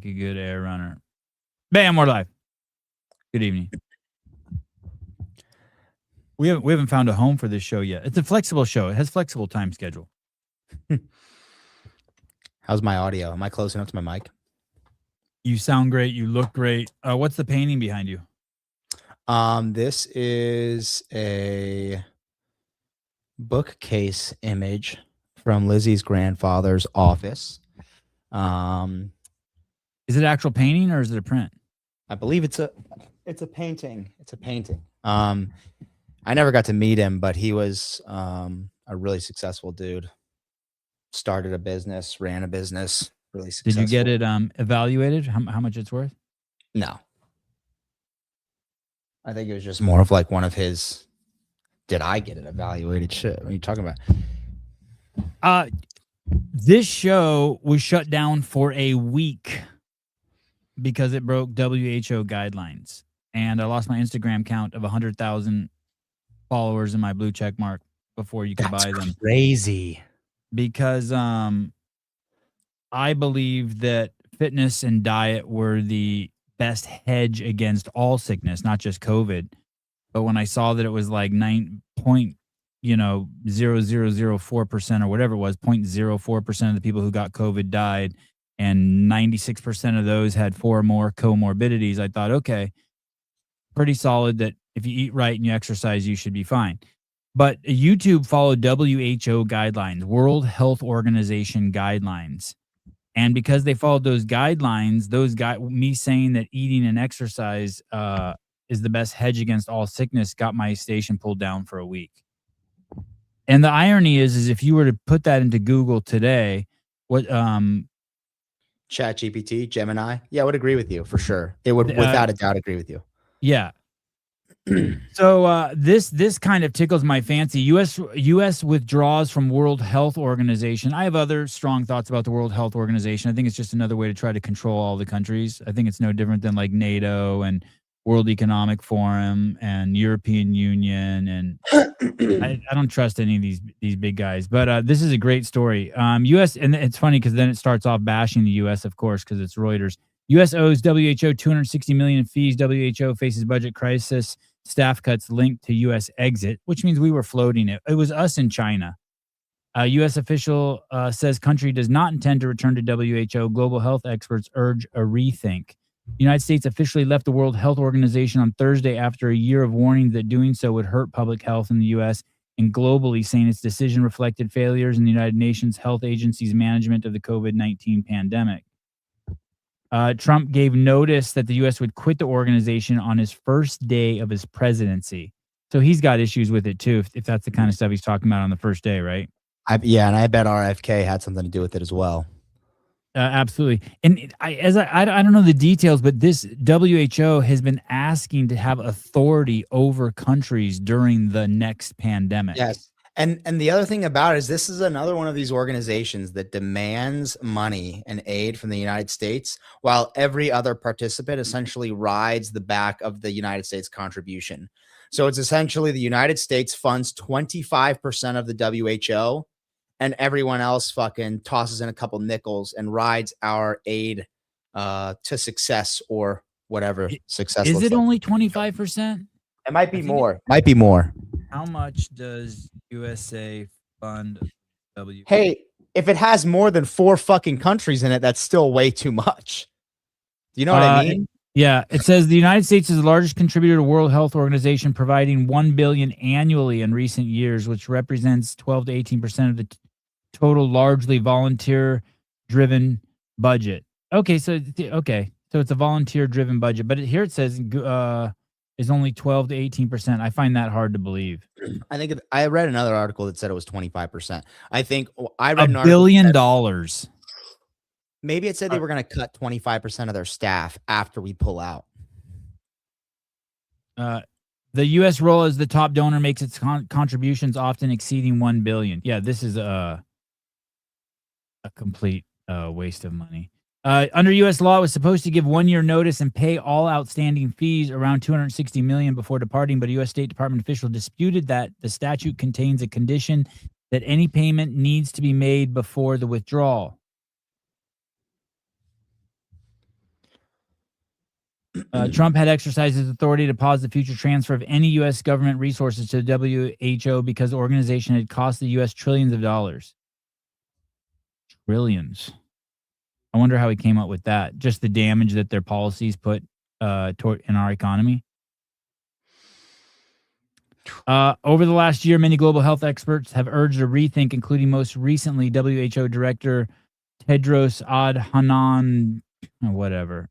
A good air runner. Bam, we're live. Good evening. We haven't found a home for this show yet. It's a flexible show. It has flexible time schedule. How's my audio? Am I close enough to my mic? You sound great. You look great. What's the painting behind you? This is a bookcase image from Lizzie's grandfather's office. Is it actual painting or is it a print? I believe it's a painting. It's a painting. I never got to meet him, but he was a really successful dude. Started a business, ran a business, really successful. Did you get it evaluated? How much it's worth? No. I think it was just more of like one of his, did I get it evaluated shit? What are you talking about? This show was shut down for a week because it broke WHO guidelines. And I lost my Instagram count of 100,000 followers in my blue check mark before you could buy them. Crazy. Because I believe that fitness and diet were the best hedge against all sickness, not just COVID. But when I saw that it was like 0.0004% or whatever it was, 0.04% of the people who got COVID died, and 96% of those had 4 or more comorbidities, I thought, okay, pretty solid that if you eat right and you exercise, you should be fine. But YouTube followed WHO guidelines, World Health Organization guidelines. And because they followed those guidelines, me saying that eating and exercise is the best hedge against all sickness got my station pulled down for a week. And the irony is if you were to put that into Google today, what ChatGPT, Gemini, yeah, I would agree with you for sure. It would without a doubt agree with you. Yeah. So this kind of tickles my fancy. U.S. withdraws from World Health Organization. I have other strong thoughts about the World Health Organization. I think it's just another way to try to control all the countries. I think it's no different than like NATO and World Economic Forum and European Union, and I don't trust any of these big guys. But this is a great story. U.S. and it's funny because then it starts off bashing the U.S. of course because it's Reuters. U.S. owes WHO $260 million in fees. WHO faces budget crisis. Staff cuts linked to U.S. exit, which means we were floating it. It was us in China. A U.S. official says country does not intend to return to WHO. Global health experts urge a rethink. The United States officially left the World Health Organization on Thursday after a year of warning that doing so would hurt public health in the U.S. and globally, saying its decision reflected failures in the United Nations Health Agency's management of the COVID-19 pandemic. Trump gave notice that the U.S. would quit the organization on his first day of his presidency. So he's got issues with it, too, if that's the kind of stuff he's talking about on the first day, right? Yeah, and I bet RFK had something to do with it as well. Absolutely. And I don't know the details, but this WHO has been asking to have authority over countries during the next pandemic. Yes. And the other thing about it is this is another one of these organizations that demands money and aid from the United States, while every other participant essentially rides the back of the United States contribution. So it's essentially the United States funds 25% of the WHO, and everyone else fucking tosses in a couple nickels and rides our aid to success or whatever success. Is it only 25%? It might be more. Might be more. How much does USA fund WHO? Hey, if it has more than 4 fucking countries in it, that's still way too much. Do you know what I mean? Yeah, it says the United States is the largest contributor to World Health Organization, providing $1 billion annually in recent years, which represents 12 to 18% of the total largely volunteer-driven budget. Okay, so it's a volunteer-driven budget, but here it says is only 12 to 18%. I find that hard to believe. I think I read another article that said it was 25%. I think I read $1 billion. Maybe it said they were going to cut 25% of their staff after we pull out. The U.S. role as the top donor makes its contributions often exceeding $1 billion. Yeah, this is a complete waste of money. Under U.S. law, it was supposed to give 1-year notice and pay all outstanding fees, around $260 million, before departing, but a U.S. State Department official disputed that. The statute contains a condition that any payment needs to be made before the withdrawal. Trump had exercised his authority to pause the future transfer of any U.S. government resources to the WHO because the organization had cost the U.S. trillions of dollars. Trillions. I wonder how he came up with that. Just the damage that their policies put toward in our economy. Over the last year, many global health experts have urged a rethink, including most recently WHO Director Tedros Adhanom, whatever.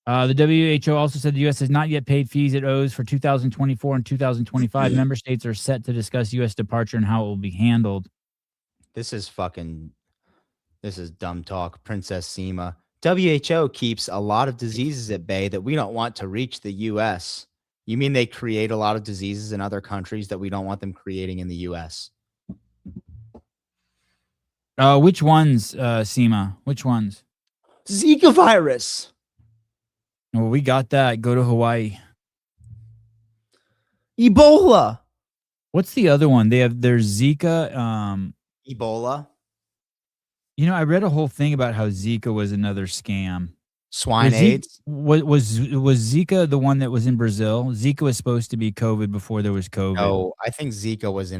The WHO also said the U.S. has not yet paid fees it owes for 2024 and 2025. Member states are set to discuss U.S. departure and how it will be handled. This is dumb talk, Princess Seema. WHO keeps a lot of diseases at bay that we don't want to reach the U.S. You mean they create a lot of diseases in other countries that we don't want them creating in the U.S.? Which ones, Seema? Which ones? Zika virus. Well, we got that. Go to Hawaii. Ebola. What's the other one? There's Zika. Ebola. You know, I read a whole thing about how Zika was another scam. Swine AIDS. Was Zika the one that was in Brazil? Zika was supposed to be COVID before there was COVID. No, I think Zika was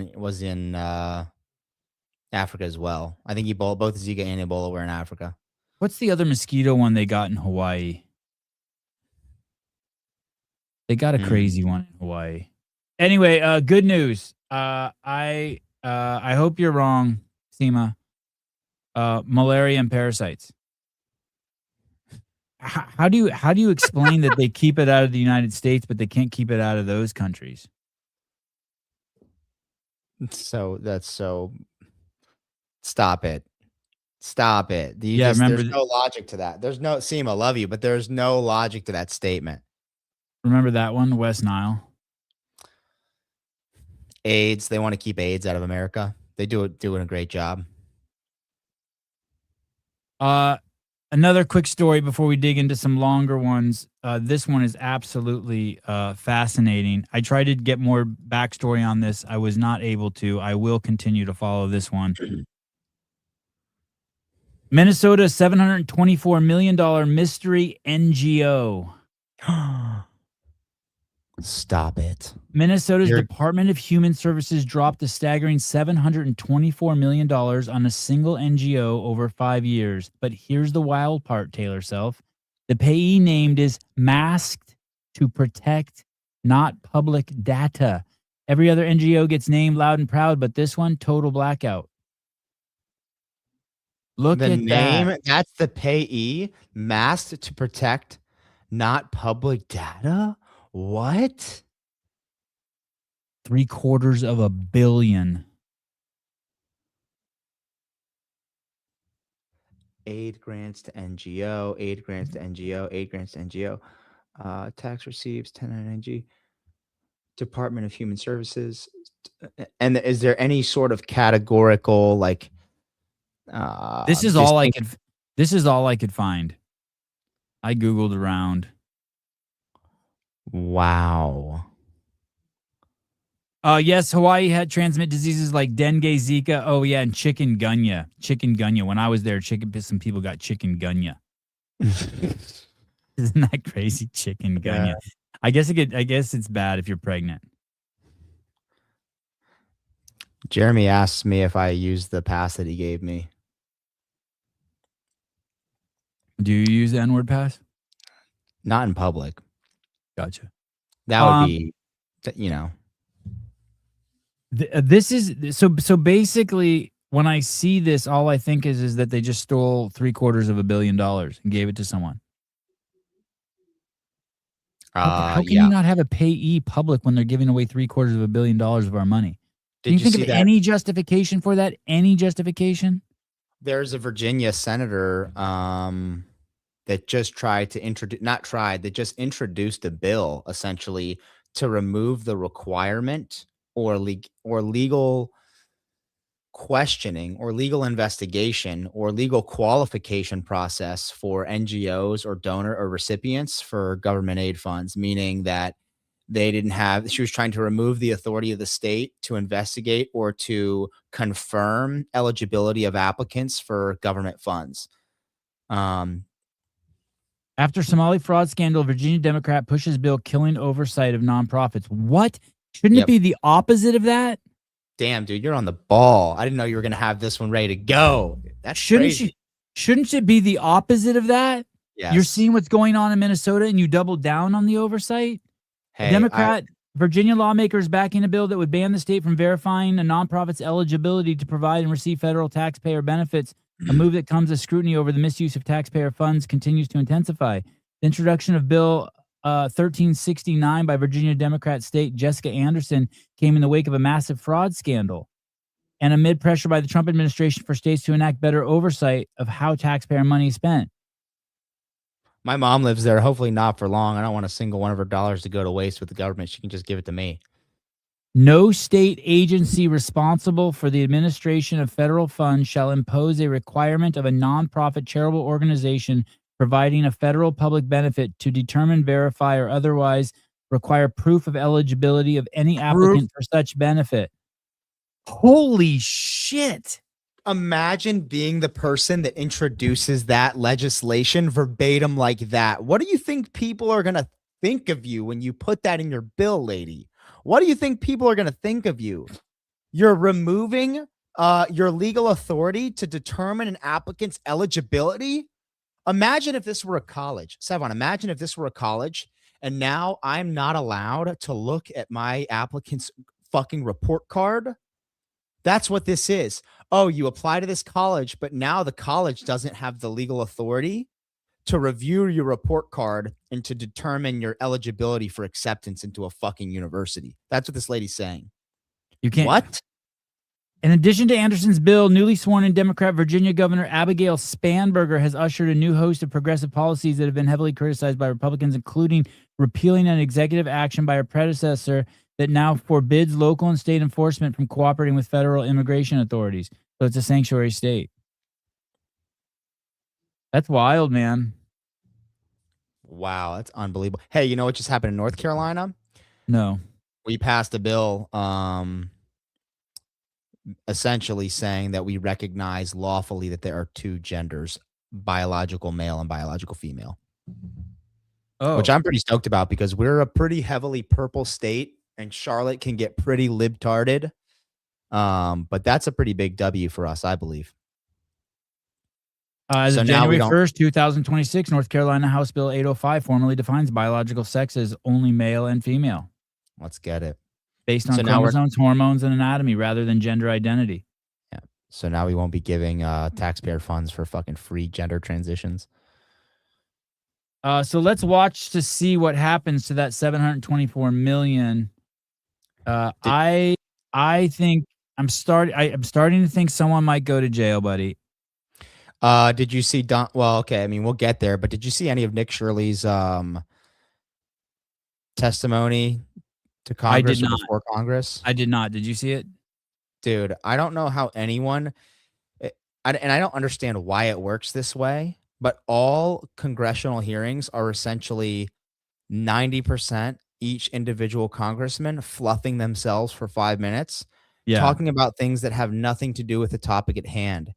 in Africa as well. I think both Zika and Ebola were in Africa. What's the other mosquito one they got in Hawaii? They got a crazy one in Hawaii. Anyway, good news. I hope you're wrong, Seema. Malaria and parasites. How do you explain that they keep it out of the United States, but they can't keep it out of those countries? So stop it. Stop it. There's no logic to that. There's no Seema, love you, but there's no logic to that statement. Remember that one, West Nile? AIDS. They want to keep AIDS out of America. They doing a great job. Another quick story before we dig into some longer ones. This one is absolutely fascinating. I tried to get more backstory on this. I was not able to. I will continue to follow this one. Minnesota $724 million mystery NGO. Stop it. Minnesota's Department of Human Services dropped a staggering $724 million on a single NGO over 5 years. But here's the wild part, Taylor Self. The payee named is Masked to Protect Not Public Data. Every other NGO gets named loud and proud, but this one, total blackout. Look at that. That's the payee, Masked to Protect Not Public Data? What? $750 million. Aid grants to NGO, aid grants to NGO, aid grants to NGO. Tax receipts, 1099G. Department of Human Services. And is there any sort of categorical like this is all I could find. I Googled around. Wow. Yes, Hawaii had transmit diseases like dengue, Zika. Oh yeah, and chikungunya. Chikungunya. When I was there, some people got chikungunya. Isn't that crazy? Chikungunya. Yeah. I guess it's bad if you're pregnant. Jeremy asked me if I used the pass that he gave me. Do you use the N-word pass? Not in public. Gotcha. That would be, This is so basically when I see this, all I think is that they just stole $750 million and gave it to someone. How can you not have a payee public when they're giving away $750 million of our money? Can you think of any justification for that? Any justification? There's a Virginia senator that just introduced a bill essentially to remove the requirement or legal questioning or legal investigation or legal qualification process for NGOs or donor or recipients for government aid funds, meaning that she was trying to remove the authority of the state to investigate or to confirm eligibility of applicants for government funds. After Somali fraud scandal, Virginia Democrat pushes bill killing oversight of nonprofits. What? Shouldn't it Yep. be the opposite of that? Damn, dude, you're on the ball. I didn't know you were gonna have this one ready to go. That's crazy. Shouldn't it be the opposite of that? You're Yes. seeing what's going on in Minnesota and you double down on the oversight? Hey, Virginia lawmakers backing a bill that would ban the state from verifying a nonprofit's eligibility to provide and receive federal taxpayer benefits, a move that comes as scrutiny over the misuse of taxpayer funds continues to intensify. The introduction of Bill 1369 by Virginia Democrat State Jessica Anderson came in the wake of a massive fraud scandal and amid pressure by the Trump administration for states to enact better oversight of how taxpayer money is spent. my mom lives there. Hopefully not for long. I don't want a single one of her dollars to go to waste with the government. She can just give it to me. No state agency responsible for the administration of federal funds shall impose a requirement of a nonprofit charitable organization providing a federal public benefit to determine, verify, or otherwise require proof of eligibility of any applicant for such benefit. Holy shit. Imagine being the person that introduces that legislation verbatim like that. What do you think people are going to think of you when you put that in your bill, lady? What do you think people are going to think of you? You're removing your legal authority to determine an applicant's eligibility. Imagine if this were a college. Savon, imagine if this were a college and now I'm not allowed to look at my applicant's fucking report card. That's what this is. Oh, you apply to this college, but now the college doesn't have the legal authority to review your report card and to determine your eligibility for acceptance into a fucking university. That's what this lady's saying. You can't. What? In addition to Anderson's bill, newly sworn in Democrat Virginia Governor Abigail Spanberger has ushered a new host of progressive policies that have been heavily criticized by Republicans, including repealing an executive action by her predecessor that now forbids local and state enforcement from cooperating with federal immigration authorities. So it's a sanctuary state. That's wild, man. Wow, that's unbelievable. Hey, you know what just happened in North Carolina? No. We passed a bill essentially saying that we recognize lawfully that there are two genders, biological male and biological female. Oh. Which I'm pretty stoked about because we're a pretty heavily purple state and Charlotte can get pretty libtarded. But that's a pretty big W for us, I believe. As of January 1st, 2026, North Carolina House Bill 805 formally defines biological sex as only male and female. Let's get it. Based on chromosomes, hormones, and anatomy rather than gender identity. Yeah. So now we won't be giving taxpayer funds for fucking free gender transitions. So let's watch to see what happens to that $724 million. I think I'm starting to think someone might go to jail, buddy. Did you see well, okay, I mean, we'll get there, but did you see any of Nick Shirley's testimony to Congress or before Congress? I did not. Did you see it? Dude, I don't know how anyone and I don't understand why it works this way, but all congressional hearings are essentially 90% each individual congressman fluffing themselves for 5 minutes, talking about things that have nothing to do with the topic at hand.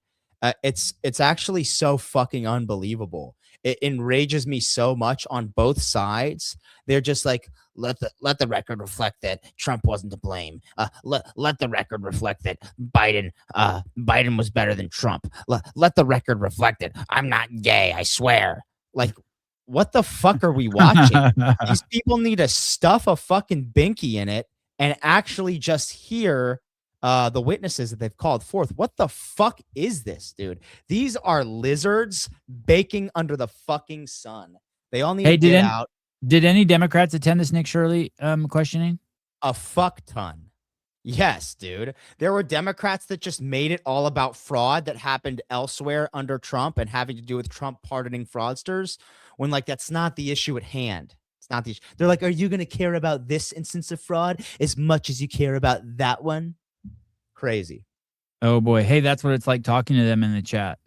It's actually so fucking unbelievable. It enrages me so much on both sides. They're just like, let the record reflect that Trump wasn't to blame. Let the record reflect that Biden was better than Trump. Let the record reflect it. I'm not gay, I swear. Like, what the fuck are we watching? These people need to stuff a fucking binky in it and actually just hear the witnesses that they've called forth. What the fuck is this, dude? These are lizards baking under the fucking sun. They all need to get out. Did any Democrats attend this Nick Shirley questioning? A fuck ton. Yes, dude. There were Democrats that just made it all about fraud that happened elsewhere under Trump and having to do with Trump pardoning fraudsters when, like, that's not the issue at hand. It's not the issue. They're like, are you going to care about this instance of fraud as much as you care about that one? Crazy. Oh boy. Hey, that's what it's like talking to them in the chat.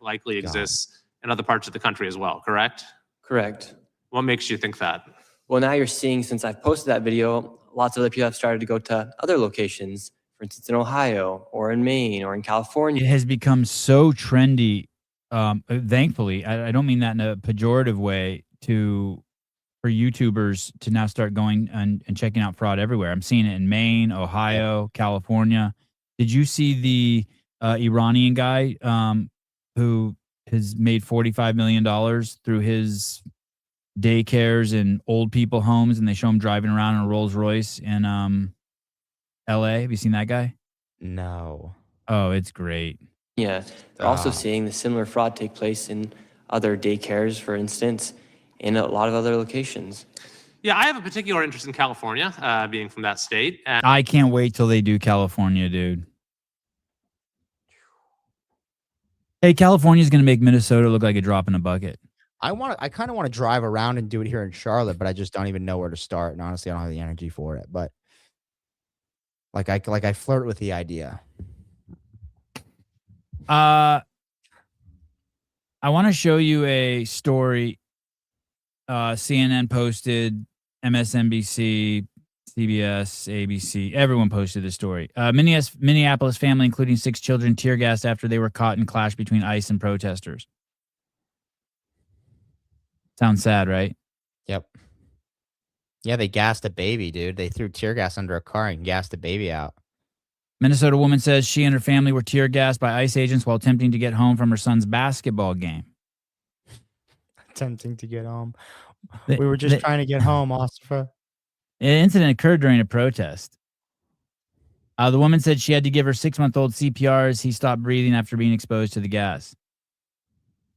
Likely exists in other parts of the country as well, correct? Correct. What makes you think that? Well, now you're seeing, since I've posted that video, lots of other people have started to go to other locations, for instance, in Ohio or in Maine or in California. It has become so trendy thankfully, I don't mean that in a pejorative way, for YouTubers to now start going and checking out fraud everywhere. I'm seeing it in Maine, Ohio, California. Did you see the Iranian guy who has made $45 million through his daycares and old people homes, and they show him driving around in a Rolls Royce in LA? Have you seen that guy? No. Oh, it's great. Yeah, they're also Ah. seeing the similar fraud take place in other daycares, for instance, in a lot of other locations. Yeah, I have a particular interest in California, being from that state. And I can't wait till they do California, dude. Hey, California's going to make Minnesota look like a drop in a bucket. I kind of want to drive around and do it here in Charlotte, but I just don't even know where to start. And honestly, I don't have the energy for it. But I flirt with the idea. I want to show you a story. CNN posted, MSNBC, CBS, ABC, everyone posted this story. Minneapolis family, including 6 children, tear gassed after they were caught in clash between ICE and protesters. Sounds sad, right? Yep. Yeah, they gassed a baby, dude. They threw tear gas under a car and gassed a baby out. Minnesota woman says she and her family were tear gassed by ICE agents while attempting to get home from her son's basketball game. Attempting to get home. The- We were just the- trying to get home, Ossifer. An incident occurred during a protest. The woman said she had to give her 6-month-old CPR as he stopped breathing after being exposed to the gas.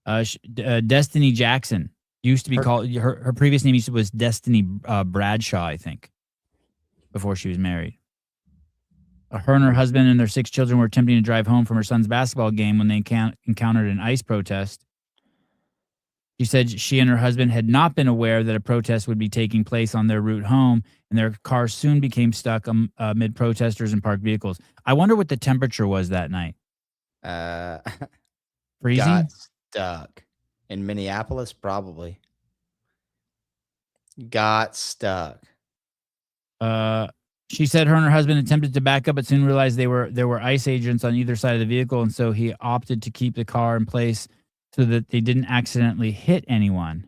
Destiny Jackson used to be called, her previous name was Destiny Bradshaw, I think, before she was married. Her and her husband and their 6 children were attempting to drive home from her son's basketball game when they encountered an ICE protest. She said she and her husband had not been aware that a protest would be taking place on their route home, and their car soon became stuck amid protesters and parked vehicles. I wonder what the temperature was that night. Freezing? Got stuck. In Minneapolis, probably. Got stuck. She said her and her husband attempted to back up, but soon realized there were ICE agents on either side of the vehicle, and so he opted to keep the car in place so that they didn't accidentally hit anyone.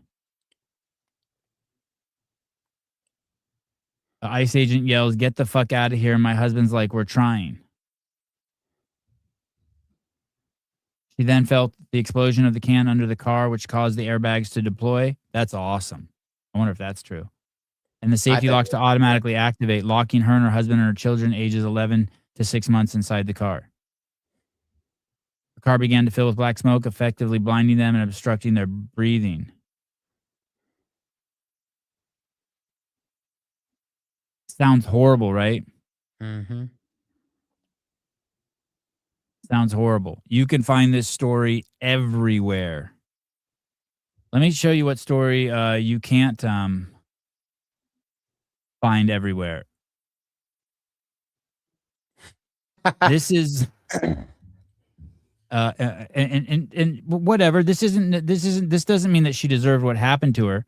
The ICE agent yells, "Get the fuck out of here!" And my husband's like, "We're trying." She then felt the explosion of the can under the car, which caused the airbags to deploy. That's awesome. I wonder if that's true. And the safety locks to automatically activate, locking her and her husband and her children ages 11 to 6 months inside the car. The car began to fill with black smoke, effectively blinding them and obstructing their breathing. Sounds horrible, right? Mm-hmm. Sounds horrible. You can find this story everywhere. Let me show you what story you can't find everywhere. This is and whatever. This doesn't mean that she deserved what happened to her.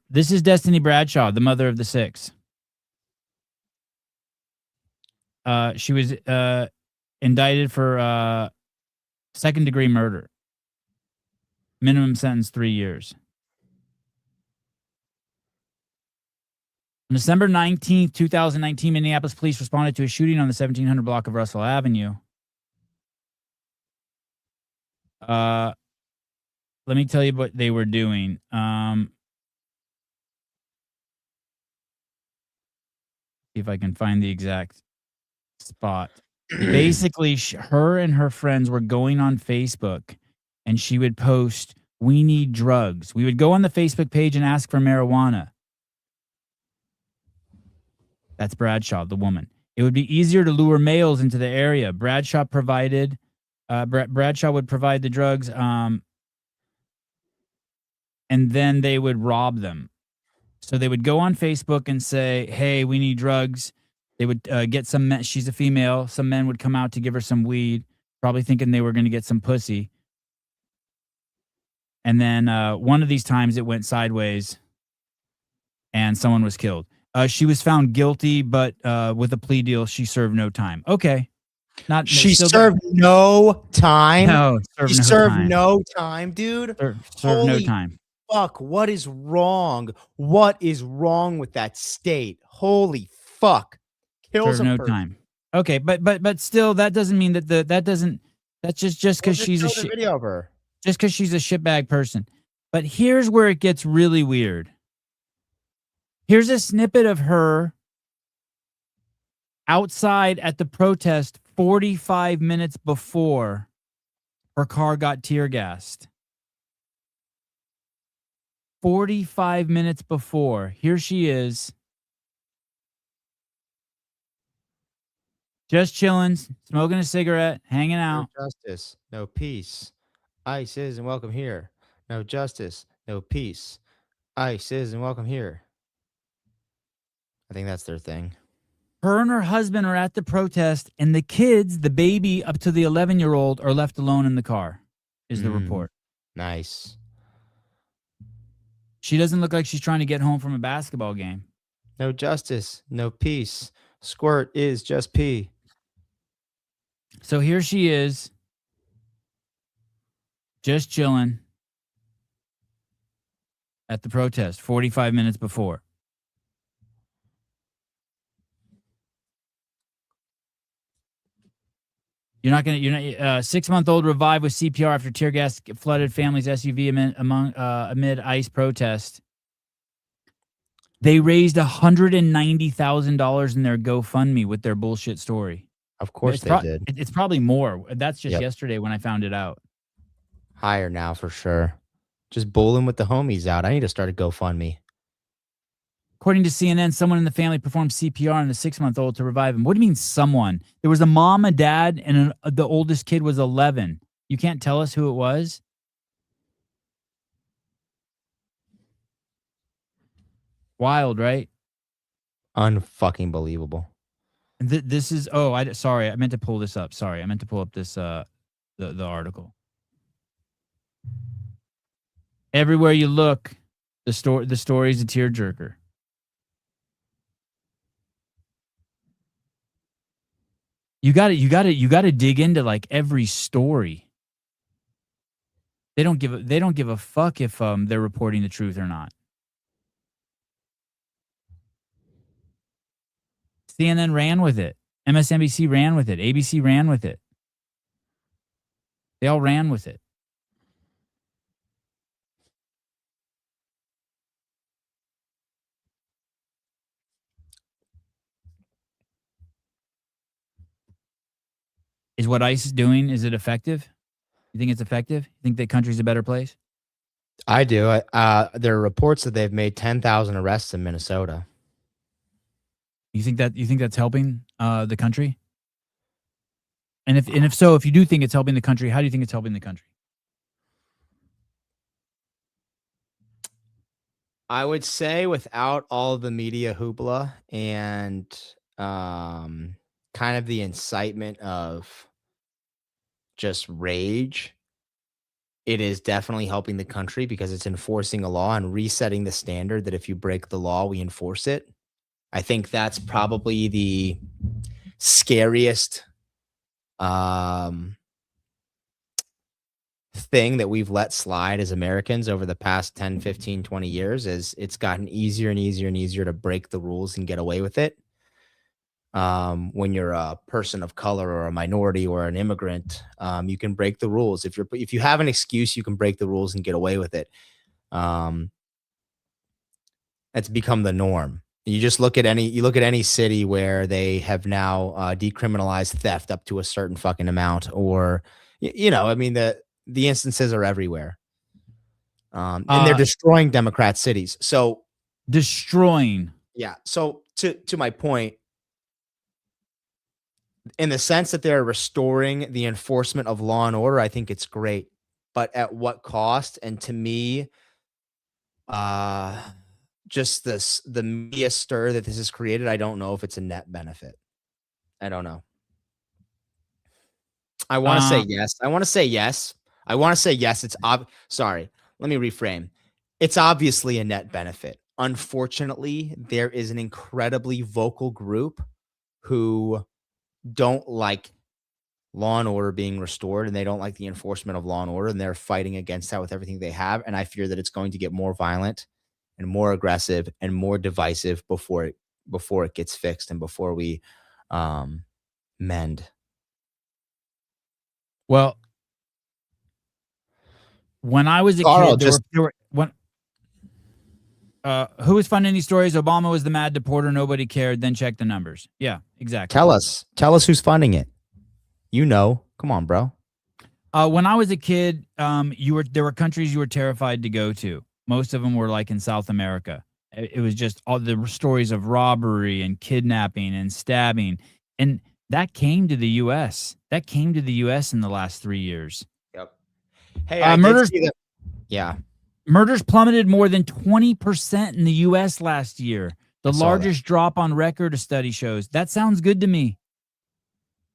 This is Destiny Bradshaw, the mother of the 6. She was indicted for second-degree murder. Minimum sentence 3 years. On December 19th, 2019, Minneapolis police responded to a shooting on the 1700 block of Russell Avenue. Let me tell you what they were doing. See if I can find the exact spot. Basically, her and her friends were going on Facebook, and she would post, "We need drugs." We would go on the Facebook page and ask for marijuana. That's Bradshaw, the woman. It would be easier to lure males into the area. Bradshaw would provide the drugs, and then they would rob them. So they would go on Facebook and say, "Hey, we need drugs." They would get some men. She's a female. Some men would come out to give her some weed, probably thinking they were going to get some pussy. And then one of these times it went sideways and someone was killed. She was found guilty, but with a plea deal, she served no time. Okay. Not She still served no time. no, She no served time. no time, dude. Serve no Holy time. fuck, what is wrong? What is wrong with that state? Holy fuck. Kills Serve a no person. time. Okay, but still, that doesn't mean that that's just Well, because just she's show a the video of her. just because she's a shitbag person. But here's where it gets really weird. Here's a snippet of her outside at the protest 45 minutes before her car got tear gassed. 45 minutes before. Here she is. Just chilling, smoking a cigarette, hanging out. No justice, no peace. ICE isn't welcome here. No justice, no peace. ICE isn't welcome here. I think that's their thing. Her and her husband are at the protest, and the kids, the baby up to the 11-year-old, are left alone in the car, is the report. Nice. She doesn't look like she's trying to get home from a basketball game. No justice, no peace. Squirt is just pee. So here she is, just chilling at the protest 45 minutes before. You're not 6-month-old revived with CPR after tear gas flooded family's SUV amid ICE protest. They raised $190,000 in their GoFundMe with their bullshit story. Of course they did. It's probably more. That's just yesterday when I found it out. Higher now for sure. Just bowling with the homies out. I need to start a GoFundMe. According to CNN, someone in the family performed CPR on the 6-month-old to revive him. What do you mean someone? There was a mom, a dad, and the oldest kid was 11. You can't tell us who it was? Wild, right? Unfucking believable. This is sorry, I meant to pull this up. Sorry, I meant to pull up this the article. Everywhere you look, the story's a tearjerker. You got to dig into like every story. They don't give a fuck if they're reporting the truth or not. CNN ran with it. MSNBC ran with it. ABC ran with it. They all ran with it. Is what ICE is doing, is it effective? You think it's effective? You think the country's a better place? I do. There are reports that they've made 10,000 arrests in Minnesota. You think that's helping the country? And if so, if you do think it's helping the country, how do you think it's helping the country? I would say without all the media hoopla and kind of the incitement of just rage, it is definitely helping the country because it's enforcing a law and resetting the standard that if you break the law, we enforce it. I think that's probably the scariest thing that we've let slide as Americans over the past 10, 15, 20 years is it's gotten easier and easier and easier to break the rules and get away with it. When you're a person of color or a minority or an immigrant, you can break the rules. If you have an excuse, you can break the rules and get away with it. It's become the norm. You just look at any city where they have now decriminalized theft up to a certain fucking amount, or I mean the instances are everywhere. And they're destroying Democrat cities. So destroying. Yeah. So to my point, in the sense that they're restoring the enforcement of law and order, I think it's great. But at what cost? And to me, just the media stir that this has created, I don't know if it's a net benefit. I don't know. I want to say yes. I want to say yes. It's sorry. Let me reframe. It's obviously a net benefit. Unfortunately, there is an incredibly vocal group who don't like law and order being restored, and they don't like the enforcement of law and order, and they're fighting against that with everything they have. And I fear that it's going to get more violent and more aggressive and more divisive before it gets fixed and before we mend. Well, when I was a Carl, kid, there were when who was funding these stories? Obama was the mad deporter. Nobody cared. Then check the numbers. Yeah, exactly. Tell us who's funding it. You know, come on, bro. When I was a kid, there were countries you were terrified to go to. Most of them were like in South America. It was just all the stories of robbery and kidnapping and stabbing, and that came to the U.S. That came to the U.S. in the last 3 years. Yep. Hey, I did see that. Yeah. Murders plummeted more than 20% in the U.S. last year. The largest drop on record, a study shows. That sounds good to me.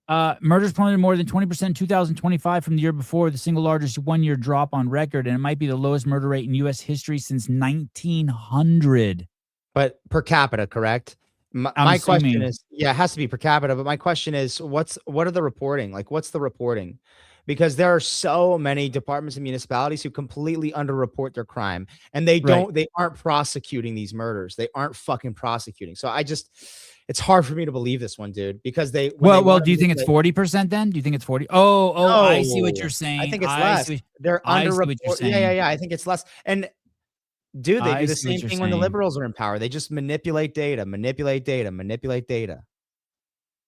Murders plummeted more than 20% in 2025 from the year before, the single largest one-year drop on record, and it might be the lowest murder rate in U.S. history since 1900. But per capita, correct? My question is, yeah, it has to be per capita, but my question is, what are the reporting? Like, what's the reporting? Because there are so many departments and municipalities who completely underreport their crime, and they aren't prosecuting these murders. They aren't fucking prosecuting. So it's hard for me to believe this one, dude, because do you think it's 40% then? Do you think it's 40? Oh, no, I see what you're saying. I think it's less. They're underreporting. Yeah. I think it's less. And dude, they do the same thing when the liberals are in power. They just manipulate data.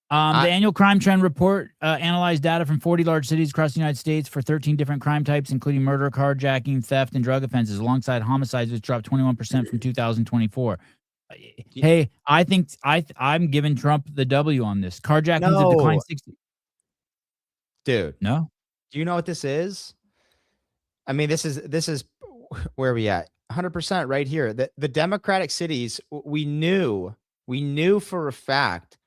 The annual crime trend report analyzed data from 40 large cities across the United States for 13 different crime types, including murder, carjacking, theft, and drug offenses, alongside homicides, which dropped 21% from 2024. Hey, I think I'm giving Trump the W on this. Carjackings have declined 60. Dude, no. Do you know what this is? I mean, this is where are we at? 100% right here. The Democratic cities, we knew for a fact,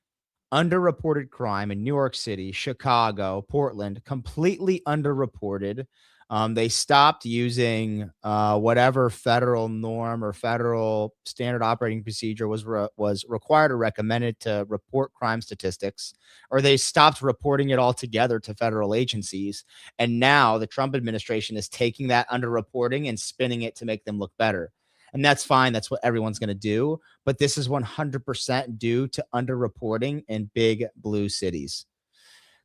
underreported crime in New York City, Chicago, Portland, completely underreported. They stopped using whatever federal norm or federal standard operating procedure was required or recommended to report crime statistics, or they stopped reporting it altogether to federal agencies. And now the Trump administration is taking that underreporting and spinning it to make them look better. And that's fine. That's what everyone's going to do. But this is 100% due to underreporting in big blue cities.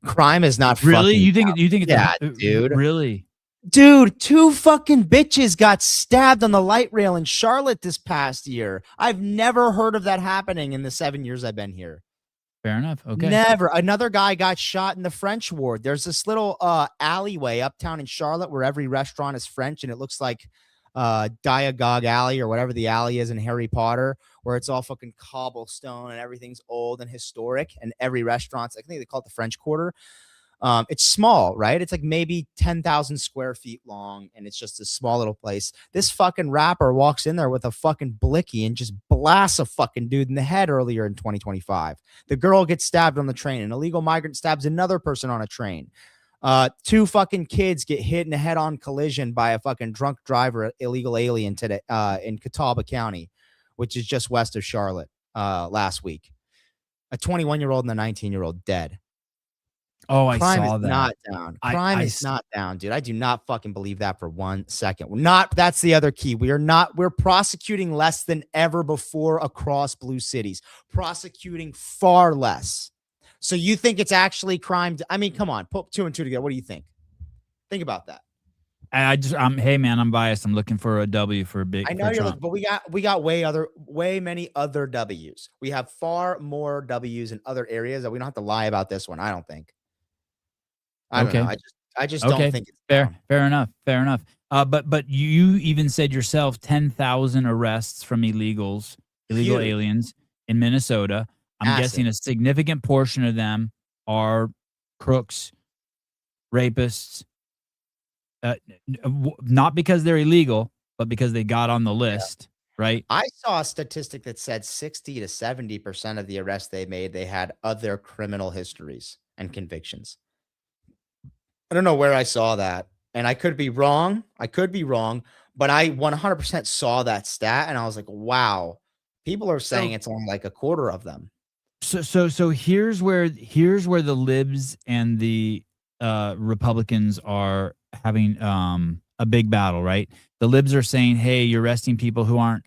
Crime is not really. You think it's yeah, dude. Really. Dude, 2 fucking bitches got stabbed on the light rail in Charlotte this past year. I've never heard of that happening in the 7 years I've been here. Fair enough. Okay. Never. Another guy got shot in the French Ward. There's this little alleyway uptown in Charlotte where every restaurant is French, and it looks like Diagon Alley or whatever the alley is in Harry Potter, where it's all fucking cobblestone and everything's old and historic, and every restaurant's, I think they call it the French Quarter. It's small, right? It's like maybe 10,000 square feet long, and it's just a small little place. This fucking rapper walks in there with a fucking blicky and just blasts a fucking dude in the head earlier in 2025. The girl gets stabbed on the train. An illegal migrant stabs another person on a train. 2 fucking kids get hit in a head-on collision by a fucking drunk driver, illegal alien today in Catawba County, which is just west of Charlotte last week. A 21-year-old and a 19-year-old dead. Oh, I Crime saw is that. not down. Crime is not down, dude. I do not fucking believe that for 1 second. That's the other key. We're prosecuting less than ever before across blue cities. Prosecuting far less. So you think it's actually crime? I mean, come on, put 2 and 2 together. What do you think? Think about that. Hey man, I'm biased. I'm looking for a W for a big. I know you're looking, but we got way many other W's. We have far more W's in other areas that we don't have to lie about this one. I don't think. I don't know. I just don't think it's fair. Fair enough. But you even said yourself 10,000 arrests from illegal aliens in Minnesota. I'm guessing a significant portion of them are crooks, rapists, not because they're illegal, but because they got on the list, right? I saw a statistic that said 60 to 70% of the arrests they made, they had other criminal histories and convictions. I don't know where I saw that, and I could be wrong. But I 100% saw that stat, and I was like, wow, people are saying it's only like a quarter of them. So here's where the libs and the Republicans are having a big battle, right? The libs are saying, hey, you're arresting people who aren't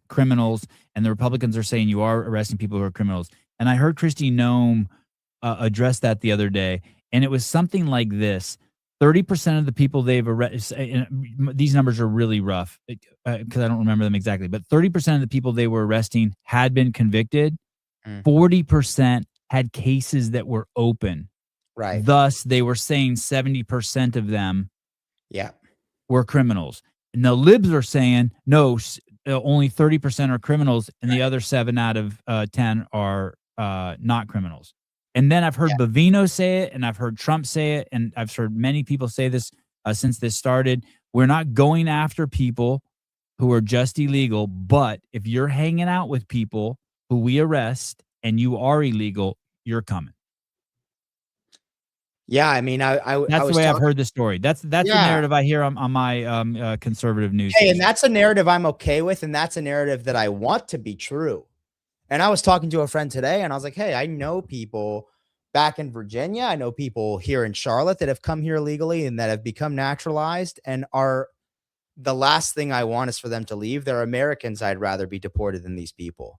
criminals, and the Republicans are saying you are arresting people who are criminals. And I heard Kristi Noem address that the other day, and it was something like this: 30% of the people they've arrested. These numbers are really rough because I don't remember them exactly, but 30% of the people they were arresting had been convicted. 40% had cases that were open. Right. Thus, they were saying 70% of them Yeah. were criminals. And the libs are saying, no, only 30% are criminals, and the other 7 out of 10 are not criminals. And then I've heard Bovino say it, and I've heard Trump say it, and I've heard many people say this since this started. We're not going after people who are just illegal, but if you're hanging out with people who we arrest and you are illegal, you're coming. Yeah, I mean, That's I the was way I've talking, heard the story. That's the narrative I hear on my conservative news hey, and station. that's a narrative I'm okay with, and that's a narrative that I want to be true. And I was talking to a friend today, and I was like, hey, I know people back in Virginia. I know people here in Charlotte that have come here legally and that have become naturalized and are the last thing I want is for them to leave. They're Americans. I'd rather be deported than these people.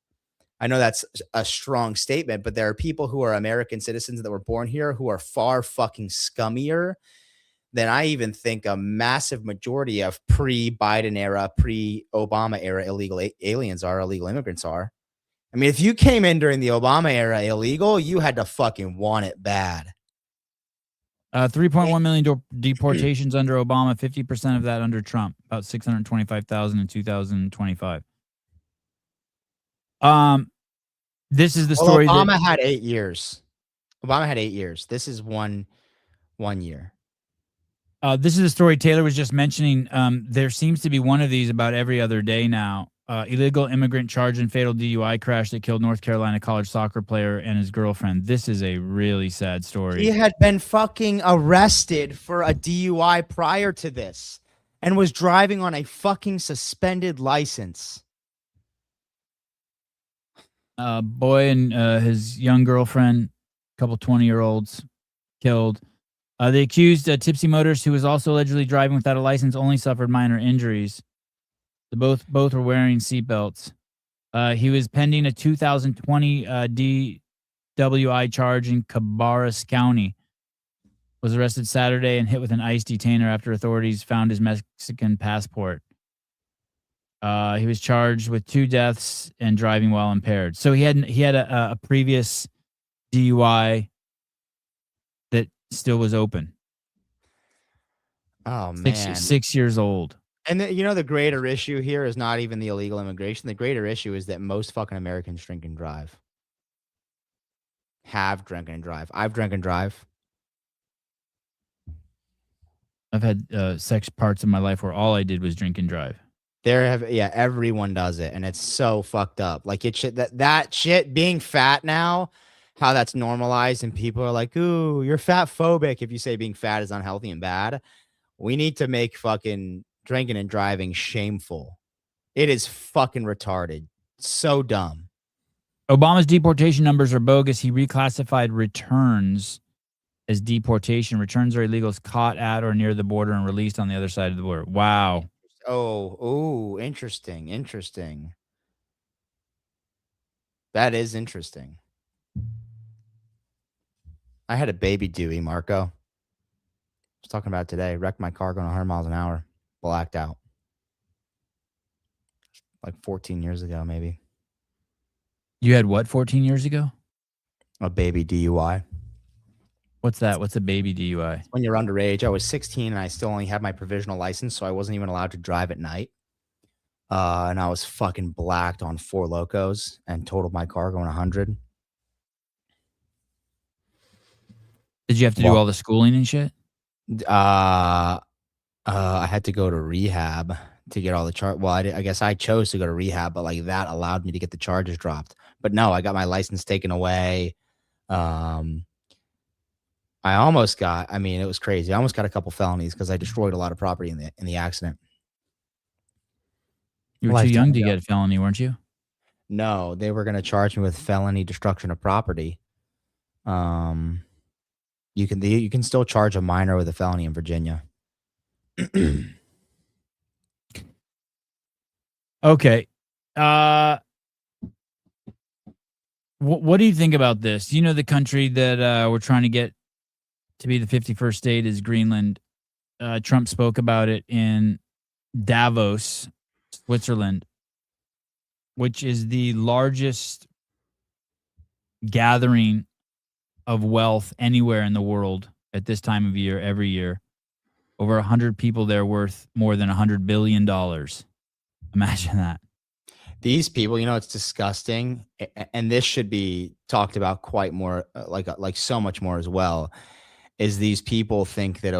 I know that's a strong statement, but there are people who are American citizens that were born here who are far fucking scummier than I even think a massive majority of pre-Biden era, pre-Obama era illegal aliens are, illegal immigrants are. I mean, if you came in during the Obama era illegal, you had to fucking want it bad. 3.1 million deportations under Obama, 50% of that under Trump, about 625,000 in 2025. This is the story. Obama had 8 years. Obama had 8 years. This is one year. This is the story Taylor was just mentioning. There seems to be one of these about every other day now. Illegal immigrant charged in fatal DUI crash that killed North Carolina college soccer player and his girlfriend. This is a really sad story. He had been fucking arrested for a DUI prior to this and was driving on a fucking suspended license. Boy and his young girlfriend, a couple 20-year-olds, killed. The accused, tipsy motorist who was also allegedly driving without a license, only suffered minor injuries. Both were wearing seatbelts. He was pending a 2020 DWI charge in Cabarrus County. Was arrested Saturday and hit with an ICE detainer after authorities found his Mexican passport. He was charged with 2 deaths and driving while impaired. So he had a previous DUI that still was open. Oh man, 6 years old. And the greater issue here is not even the illegal immigration. The greater issue is that most fucking Americans drink and drive. Have drunk and drive. I've drunk and drive. I've had sex parts of my life where all I did was drink and drive. Everyone does it, and it's so fucked up. Like that shit being fat now, how that's normalized, and people are like, "Ooh, you're fat phobic." If you say being fat is unhealthy and bad, we need to make fucking drinking and driving shameful. It is fucking retarded. So dumb. Obama's deportation numbers are bogus. He reclassified returns as deportation. Returns are illegals caught at or near the border and released on the other side of the border. Wow. Oh, interesting. That is interesting. I had a baby Dewey, Marco. I was talking about it today. Wrecked my car going 100 miles an hour. Blacked out. Like 14 years ago, maybe. You had what 14 years ago? A baby DUI. What's that? What's a baby DUI? When you're underage. I was 16 and I still only had my provisional license, so I wasn't even allowed to drive at night. And I was fucking blacked on 4 Locos and totaled my car going 100. Did you have to do all the schooling and shit? I had to go to rehab to get all the charge. Well, I guess I chose to go to rehab, but like that allowed me to get the charges dropped. But no, I got my license taken away. I almost got, I mean, it was crazy. I almost got a couple felonies because I destroyed a lot of property in the accident. You were too young to get a felony, weren't you? No, they were going to charge me with felony destruction of property. You can still charge a minor with a felony in Virginia. Okay. What do you think about this? You know, the country that we're trying to get to be the 51st state is Greenland. Trump spoke about it in Davos, Switzerland, which is the largest gathering of wealth anywhere in the world at this time of year, every year. Over 100 people there worth more than $100 billion. Imagine that. These people, you know, it's disgusting, and this should be talked about quite more, like so much more as well. Is these people think that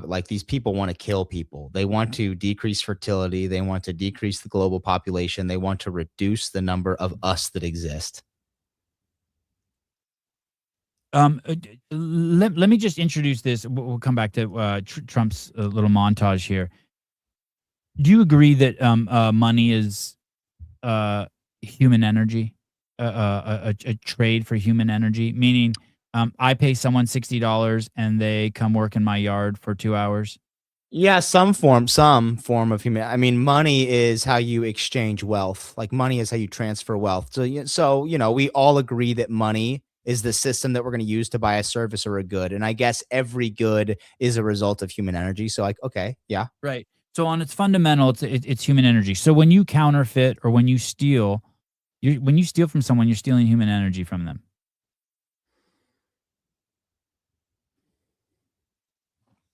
like these people want to kill people. They want to decrease fertility. They want to decrease the global population. They want to reduce the number of us that exist. Let me just introduce this. We'll come back to Trump's little montage here. Do you agree that money is human energy, a trade for human energy? Meaning, I pay someone $60 and they come work in my yard for 2 hours. Yeah, some form of human. I mean, money is how you exchange wealth. Like money is how you transfer wealth. So you know, we all agree that money is the system that we're going to use to buy a service or a good. And I guess every good is a result of human energy. So like, okay, yeah. Right. So on its fundamental, it's human energy. So when you counterfeit or when you steal, when you steal from someone, you're stealing human energy from them.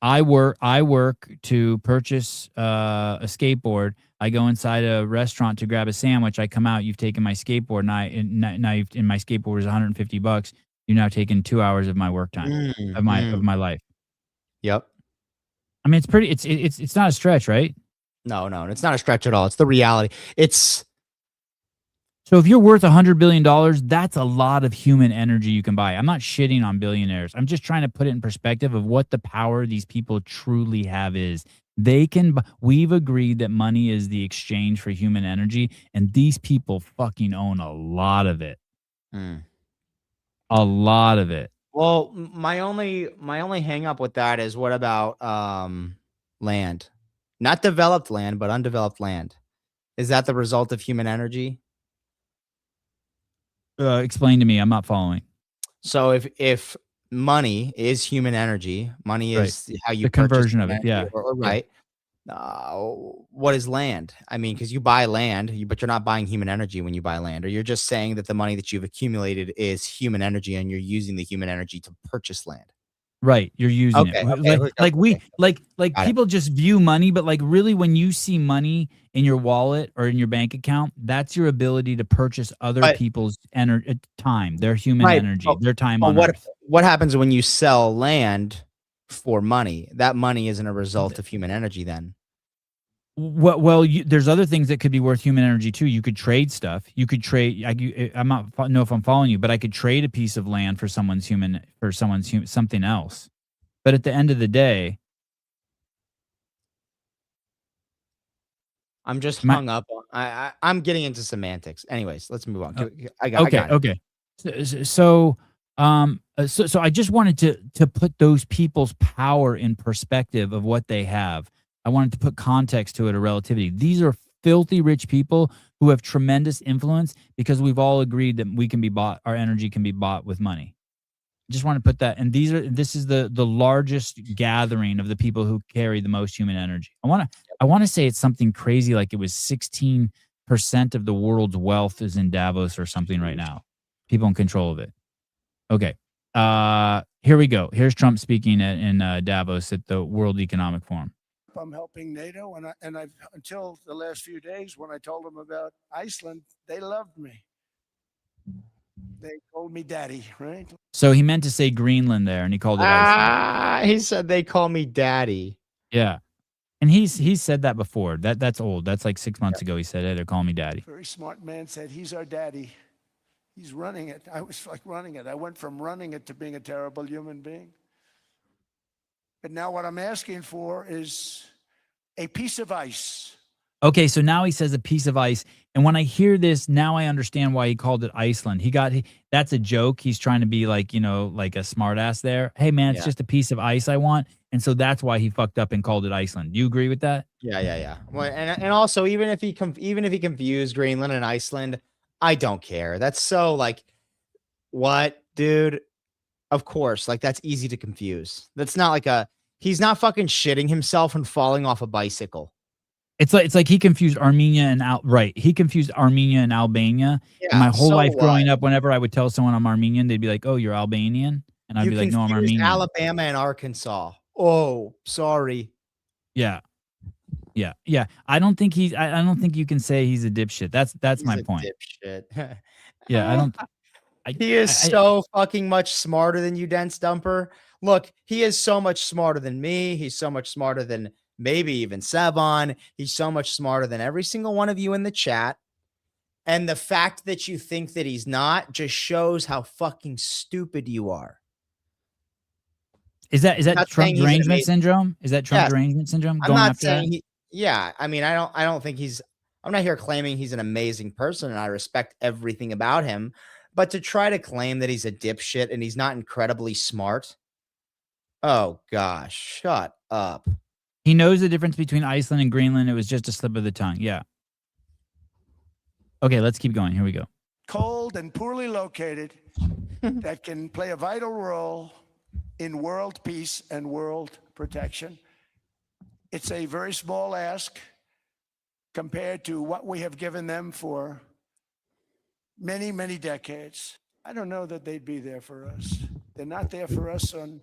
I work to purchase a skateboard. I go inside a restaurant to grab a sandwich. I come out. You've taken my skateboard, and now in my skateboard is $150. You've now taken 2 hours of my work time of my life. Yep. I mean, it's pretty. It's not a stretch, right? No, it's not a stretch at all. It's the reality. So if you're worth $100 billion, that's a lot of human energy you can buy. I'm not shitting on billionaires. I'm just trying to put it in perspective of what the power these people truly have is. We've agreed that money is the exchange for human energy, and these people fucking own a lot of it. A lot of it. Well, my only hang up with that is, what about land? Not developed land, but undeveloped land. Is that the result of human energy? Explain to me. I'm not following. So if money is human energy, money is how you the purchase conversion of it. energy, Yeah. right. What is land? I mean, because you buy land, but you're not buying human energy when you buy land, or you're just saying that the money that you've accumulated is human energy, and you're using the human energy to purchase land. Right, you're using it. Like people just view money, but like really when you see money in your wallet or in your bank account, that's your ability to purchase other people's time, their human energy, their time on Earth. What happens when you sell land for money? That money isn't a result of human energy then. Well, there's other things that could be worth human energy too. You could trade stuff. You could trade. I'm not know if I'm following you, but I could trade a piece of land for someone's something else. But at the end of the day, I'm just hung up on. I'm getting into semantics. Anyways, let's move on. I got it. Okay. So I just wanted to put those people's power in perspective of what they have. I wanted to put context to it, a relativity. These are filthy rich people who have tremendous influence because we've all agreed that our energy can be bought with money. I just want to put that, and this is the largest gathering of the people who carry the most human energy. I want to say it's something crazy, like it was 16% of the world's wealth is in Davos or something right now. People in control of it. Okay. Here we go. Here's Trump speaking in Davos at the World Economic Forum. I'm helping NATO, and I've until the last few days when I told them about Iceland, they loved me. They called me daddy, right? So he meant to say Greenland there, and he called it Iceland. He said they call me daddy. Yeah, and he's said that before. That's old. That's like 6 months ago. He said, "Hey, they're calling me daddy." Very smart man said he's our daddy. He's running it. I was like running it. I went from running it to being a terrible human being. But now what I'm asking for is a piece of ice Okay, so now he says a piece of ice, and when I hear this, now I understand why he called it Iceland. That's a joke. He's trying to be like, like a smartass there. Hey man, it's Yeah. just a piece of ice I want, and so that's why he fucked up and called it Iceland. Do you agree with that? Yeah. Well, and also even if he confused Greenland and Iceland, I don't care. That's so like, what, dude? Of course, like that's easy to confuse. That's not like he's not fucking shitting himself and falling off a bicycle. It's like he confused Armenia and right. He confused Armenia and Albania. And my Yeah. whole So life what? growing up, whenever I would tell someone I'm Armenian, they'd be like, "Oh, you're Albanian," and I'd You be like, "No, I'm confused Armenian." Alabama and Arkansas. Oh, sorry. Yeah, yeah. I don't think he's. I don't think you can say he's a dipshit. That's He's my a point. dipshit. Yeah, I don't. I, He is I so fucking much smarter than you, Dense Dumper. Look, he is so much smarter than me. He's so much smarter than maybe even Sevon. He's so much smarter than every single one of you in the chat. And the fact that you think that he's not just shows how fucking stupid you are. is that I'm not Trump saying he's an derangement amazing. syndrome? Is that Trump Yes, derangement syndrome I'm going not after that? saying he. Yeah, I mean, I don't think he's. I'm not here claiming he's an amazing person, and I respect everything about him. But to try to claim that he's a dipshit and he's not incredibly smart, oh gosh, shut up. He knows the difference between Iceland and Greenland. It was just a slip of the tongue. Yeah. Okay, let's keep going. Here we go. Cold and poorly located that can play a vital role in world peace and world protection. It's a very small ask compared to what we have given them for many, many decades. I don't know that they'd be there for us. They're not there for us on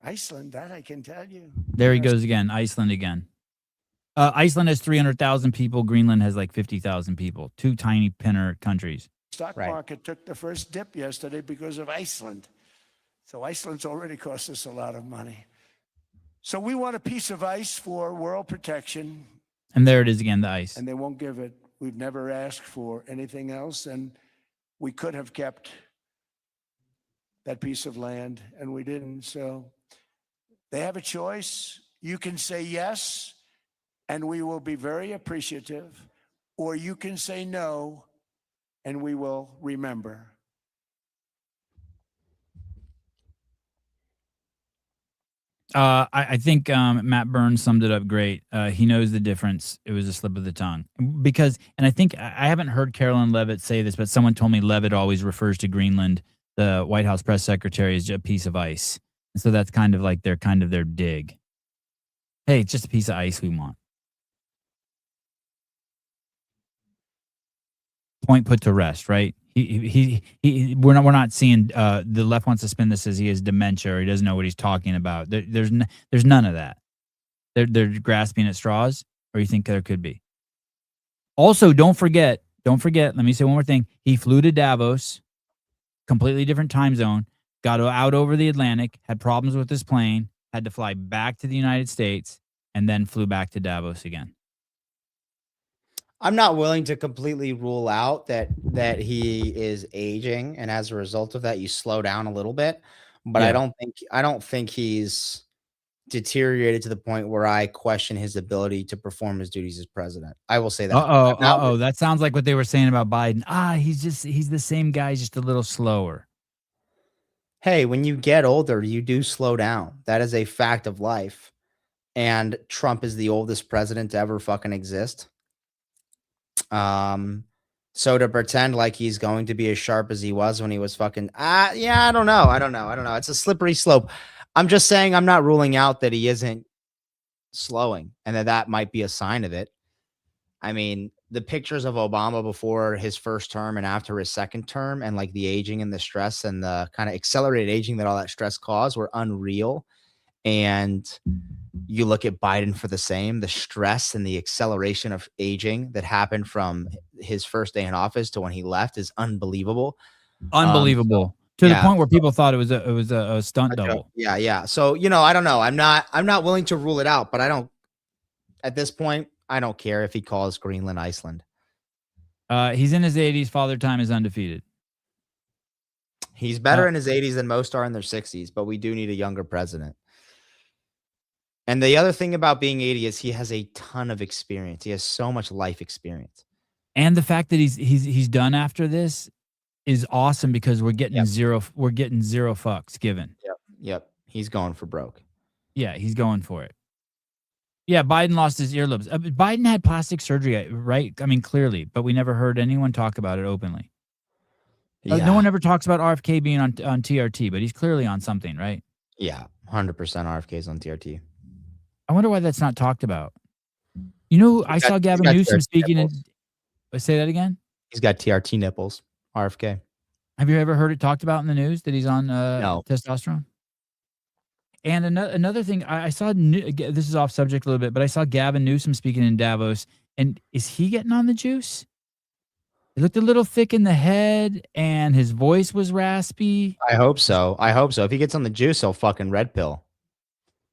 Iceland, that I can tell you. There he goes again. Iceland again. Iceland has 300,000 people. Greenland has like 50,000 people. Two tiny pinner countries. Stock Right. market took the first dip yesterday because of Iceland. So Iceland's already cost us a lot of money. So we want a piece of ice for world protection. And there it is again, the ice. And they won't give it. We've never asked for anything else. And we could have kept that piece of land and we didn't. So they have a choice. You can say yes, and we will be very appreciative, or you can say no, and we will remember. I think Matt Burns summed it up great. He knows the difference. It was a slip of the tongue. Because, and I think, I haven't heard Carolyn Levitt say this, but someone told me Levitt always refers to Greenland, the White House press secretary, as a piece of ice. And so that's kind of like their dig. Hey, it's just a piece of ice we want. Point put to rest, right? We're not seeing the left wants to spin this as he has dementia or he doesn't know what he's talking about. There's none of that. They're grasping at straws, or you think there could be. Also, don't forget, let me say one more thing. He flew to Davos, completely different time zone, got out over the Atlantic, had problems with his plane, had to fly back to the United States, and then flew back to Davos again. I'm not willing to completely rule out that he is aging, and as a result of that, you slow down a little bit. But Yeah. I don't think he's deteriorated to the point where I question his ability to perform his duties as president. I will say that. That sounds like what they were saying about Biden. He's the same guy, just a little slower. Hey, when you get older, you do slow down. That is a fact of life. And Trump is the oldest president to ever fucking exist. So to pretend like he's going to be as sharp as he was when he was fucking, I don't know. It's a slippery slope. I'm just saying I'm not ruling out that he isn't slowing and that might be a sign of it. I mean, the pictures of Obama before his first term and after his second term and like the aging and the stress and the kind of accelerated aging that all that stress caused were unreal. And you look at Biden for the same, the stress and the acceleration of aging that happened from his first day in office to when he left is unbelievable. Unbelievable. To the point where people thought it was a stunt double. Yeah. So, I don't know. I'm not willing to rule it out, but at this point, I don't care if he calls Greenland Iceland. He's in his 80s. Father Time is undefeated. He's better in his 80s than most are in their 60s, but we do need a younger president. And the other thing about being 80 is he has a ton of experience. He has so much life experience. And the fact that he's done after this is awesome because we're getting Yep. zero fucks given. Yep. He's going for broke. Yeah, he's going for it. Yeah, Biden lost his earlobes. Biden had plastic surgery, right? I mean, clearly, but we never heard anyone talk about it openly. Yeah. No one ever talks about RFK being on TRT, but he's clearly on something, right? Yeah. 100% RFK's on TRT. I wonder why that's not talked about. You know, I saw Gavin Newsom speaking in. Say that again? He's got TRT nipples. RFK. Have you ever heard it talked about in the news that he's on No. testosterone? And another thing, I saw, this is off subject a little bit, but I saw Gavin Newsom speaking in Davos. And is he getting on the juice? He looked a little thick in the head and his voice was raspy. I hope so. If he gets on the juice, he'll fucking red pill.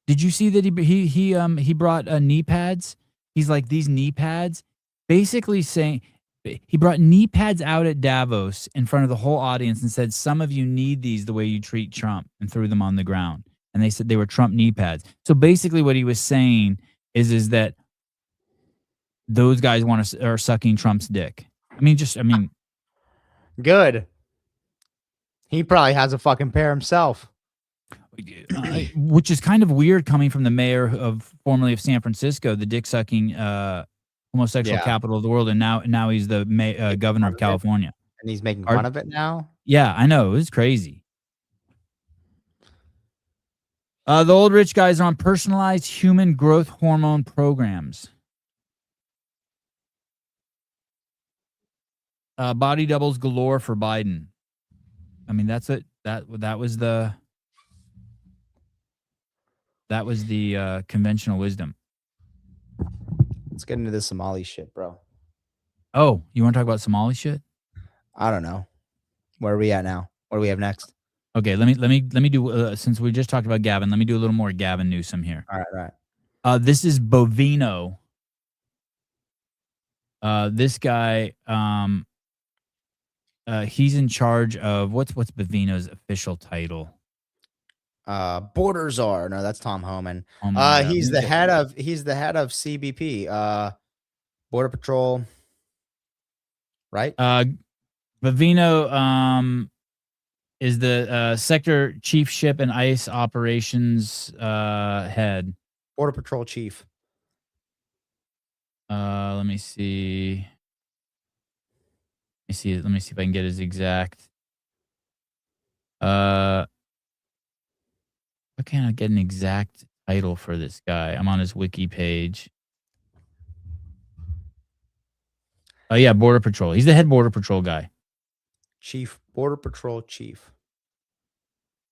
Did you see that he brought knee pads? He's like, these knee pads, basically saying, he brought knee pads out at Davos in front of the whole audience and said, some of you need these the way you treat Trump, and threw them on the ground. And they said they were Trump knee pads. So basically what he was saying is that those guys are sucking Trump's dick. Good. He probably has a fucking pair himself. Which is kind of weird coming from the mayor formerly of San Francisco, the dick-sucking homosexual capital of the world, and now he's the governor of California. And he's making fun of it now? Yeah, I know. It was crazy. The old rich guys are on personalized human growth hormone programs. Body doubles galore for Biden. I mean, that's it. That was the conventional wisdom. Let's get into this Somali shit, bro. Oh, you want to talk about Somali shit? I don't know. Where are we at now? What do we have next? Okay, let me do since we just talked about Gavin, let me do a little more Gavin Newsom here. All right. This is Bovino. This guy, he's in charge of what's Bovino's official title? Border czar. No, that's Tom Homan. Oh he's the head of CBP, Border Patrol. Right? Bovino is the sector chief ship and ICE operations head. Border Patrol chief. Let me see. Let me see if I can get his exact. Why can't I get an exact title for this guy? I'm on his wiki page. Oh yeah, Border Patrol. He's the head Border Patrol guy. Chief, Border Patrol chief.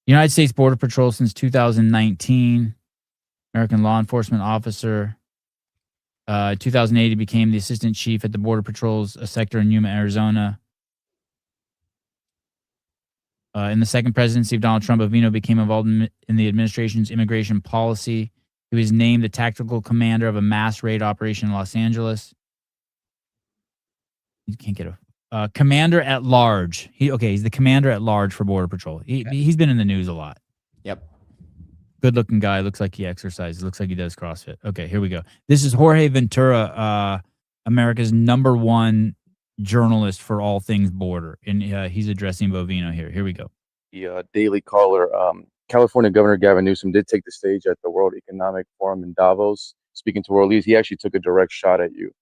United States Border Patrol since 2019. American law enforcement officer. 2008, he became the assistant chief at the Border Patrol's sector in Yuma, Arizona. In the second presidency of Donald Trump, Bovino became involved in the administration's immigration policy. He was named the tactical commander of a mass raid operation in Los Angeles. You can't get a commander at large. He's the commander at large for Border Patrol. He's been in the news a lot. Yep. Good looking guy. Looks like he exercises. Looks like he does CrossFit. Okay, here we go. This is Jorge Ventura, America's #1 journalist for all things border. And he's addressing Bovino here. Here we go. The Daily Caller, California Governor Gavin Newsom did take the stage at the World Economic Forum in Davos, speaking to world leaders. He actually took a direct shot at you.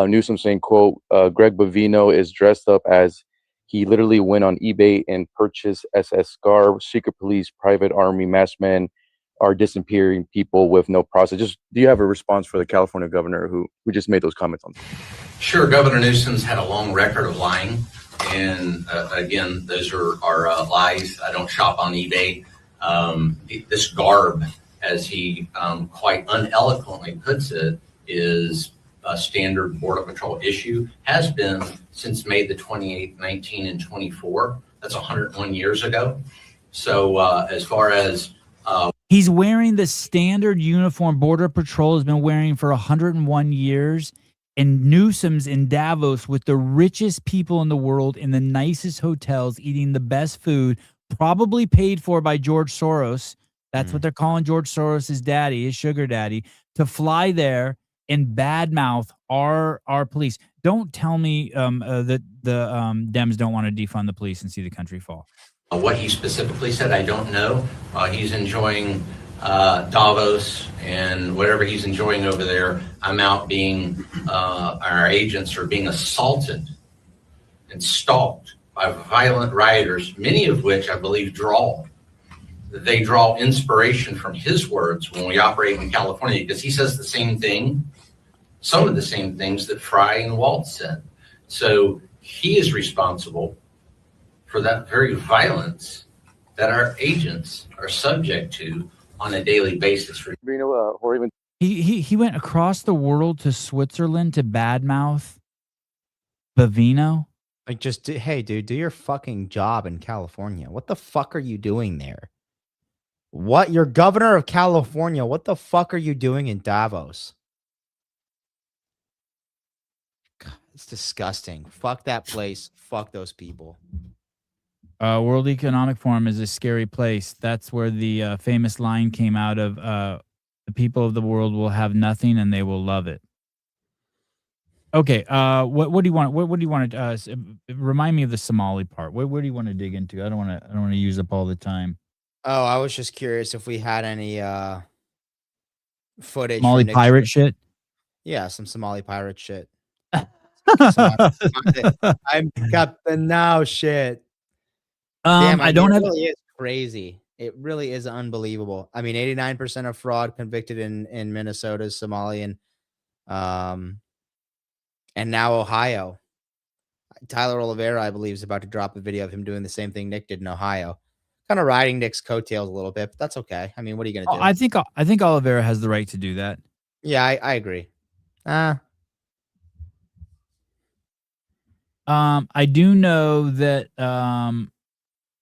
Newsom saying, quote, Greg Bovino is dressed up as he literally went on eBay and purchased SS garb, secret police, private army, masked men are disappearing people with no process. Just, do you have a response for the California governor who just made those comments on? Sure, Governor Newsom's had a long record of lying. And again, those are lies. I don't shop on eBay. This garb, as he quite uneloquently puts it, is a standard Border Patrol issue, has been since May the 28th, 19 and 24. That's 101 years ago. So as far as... He's wearing the standard uniform Border Patrol has been wearing for 101 years. And Newsom's in Davos with the richest people in the world in the nicest hotels, eating the best food, probably paid for by George Soros, That's what they're calling George Soros' daddy, his sugar daddy, to fly there and badmouth our police. Don't tell me that the Dems don't want to defund the police and see the country fall. What he specifically said, I don't know. He's enjoying Davos and whatever he's enjoying over there. I'm out being, our agents are being assaulted and stalked by violent rioters, many of which I believe they draw inspiration from his words when we operate in California, because he says the same thing, some of the same things that Fry and Walt said. So he is responsible for that very violence that our agents are subject to on a daily basis. Or even He went across the world to Switzerland to badmouth Bavino. Like, just hey, dude, do your fucking job in California. What the fuck are you doing there? What? You're governor of California. What the fuck are you doing in Davos? God, it's disgusting. Fuck that place. Fuck those people. World Economic Forum is a scary place. That's where the famous line came out of. The people of the world will have nothing and they will love it. Okay. What do you want? What do you want to remind me of the Somali part? Where do you want to dig into? I don't want to use up all the time. Oh, I was just curious if we had any footage. Somali pirate shit. Yeah, some Somali pirate shit. I'm Captain Now shit. Damn, I don't have. It really is crazy. It really is unbelievable. I mean, 89% of fraud convicted in Minnesota is Somalian. And now Ohio. Tyler Oliveira, I believe, is about to drop a video of him doing the same thing Nick did in Ohio. Kind of riding Nick's coattails a little bit, but that's okay. I mean, what are you gonna do? I think Oliveira has the right to do that. Yeah, I agree. I do know that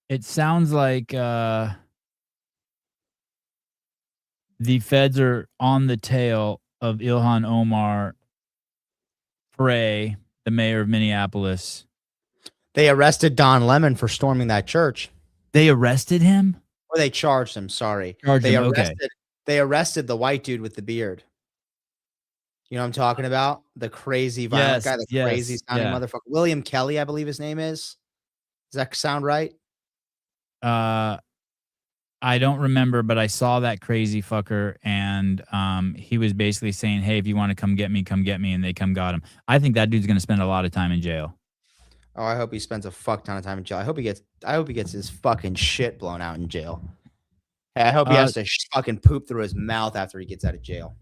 it sounds like the feds are on the tail of Ilhan Omar Frey, the mayor of Minneapolis. They arrested Don Lemon for storming that church. They arrested him? Or they charged him, sorry. They arrested the white dude with the beard. You know what I'm talking about? The crazy violent guy, the crazy sounding motherfucker. William Kelly, I believe his name is. Does that sound right? I don't remember, but I saw that crazy fucker, and he was basically saying, "Hey, if you want to come get me," and they got him. I think that dude's going to spend a lot of time in jail. Oh, I hope he spends a fuck ton of time in jail. I hope he gets his fucking shit blown out in jail. Hey, I hope he has to fucking poop through his mouth after he gets out of jail.